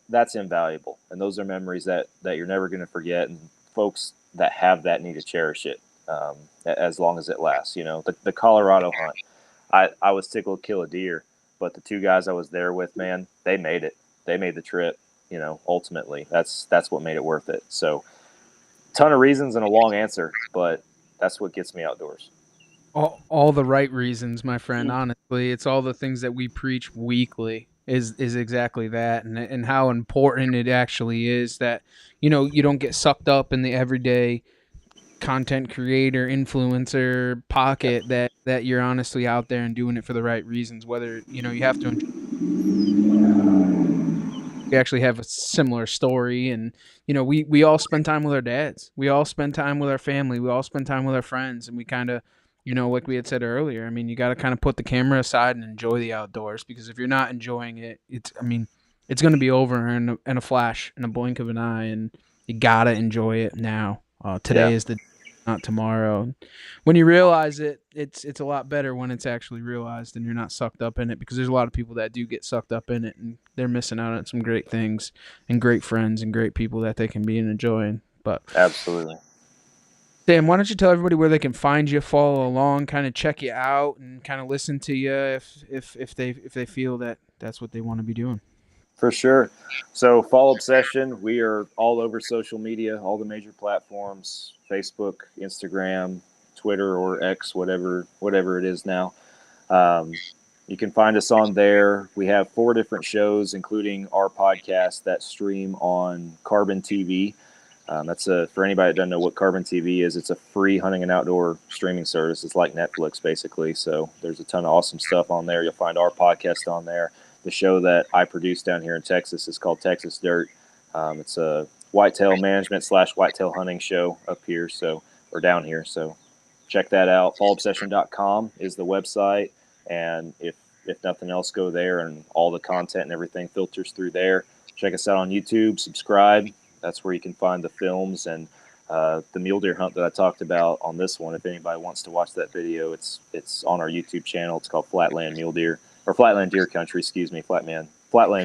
that's invaluable. And those are memories that you're never going to forget. And folks that have that need to cherish it, as long as it lasts. The Colorado hunt, I was tickled to kill a deer, but the 2 guys I was there with, man, they made it. They made the trip. Ultimately, that's what made it worth it. So, ton of reasons and a long answer, but that's what gets me outdoors. All the right reasons, my friend. Honestly, it's all the things that we preach weekly. Is exactly that, and how important it actually is that you don't get sucked up in the everyday content creator influencer Yep. pocket, that you're honestly out there and doing it for the right reasons. Whether you have to we actually have a similar story, and we all spend time with our dads, we all spend time with our family, we all spend time with our friends, and we kind of like we had said earlier, I mean, you got to kind of put the camera aside and enjoy the outdoors, because if you're not enjoying it, it's going to be over in a flash, in a blink of an eye, and you got to enjoy it now. Today Yeah. is the not tomorrow. When you realize it, it's a lot better when it's actually realized and you're not sucked up in it, because there's a lot of people that do get sucked up in it and they're missing out on some great things and great friends and great people that they can be and enjoying. But Absolutely. Sam, why don't you tell everybody where they can find you, follow along, kind of check you out, and kind of listen to you if they feel that that's what they want to be doing. For sure. So, Fall Obsession, we are all over social media, all the major platforms: Facebook, Instagram, Twitter, or X, whatever it is now. Um, you can find us on there. We have 4 different shows, including our podcast that stream on Carbon TV. That's for anybody that doesn't know what Carbon TV is. It's a free hunting and outdoor streaming service. It's like Netflix, basically. So there's a ton of awesome stuff on there. You'll find our podcast on there. The show that I produce down here in Texas is called Texas Dirt. It's a whitetail management / whitetail hunting show up here, or down here. So check that out. Fallobsession.com is the website, and if nothing else, go there, and all the content and everything filters through there. Check us out on YouTube. Subscribe. That's where you can find the films and the mule deer hunt that I talked about on this one. If anybody wants to watch that video, it's on our YouTube channel. It's called Flatland Mule Deer, or Flatland Deer Country, excuse me. Flatland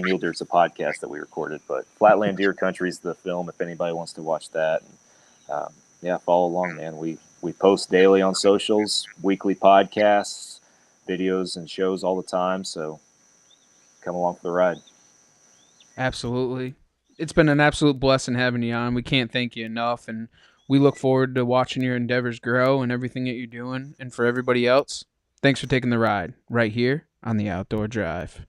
Mule Deer is a podcast that we recorded, but Flatland Deer Country is the film if anybody wants to watch that. And, yeah, follow along, man. We post daily on socials, weekly podcasts, videos, and shows all the time. So come along for the ride. Absolutely. It's been an absolute blessing having you on. We can't thank you enough, and we look forward to watching your endeavors grow and everything that you're doing. And for everybody else, thanks for taking the ride right here on the Outdoor Drive.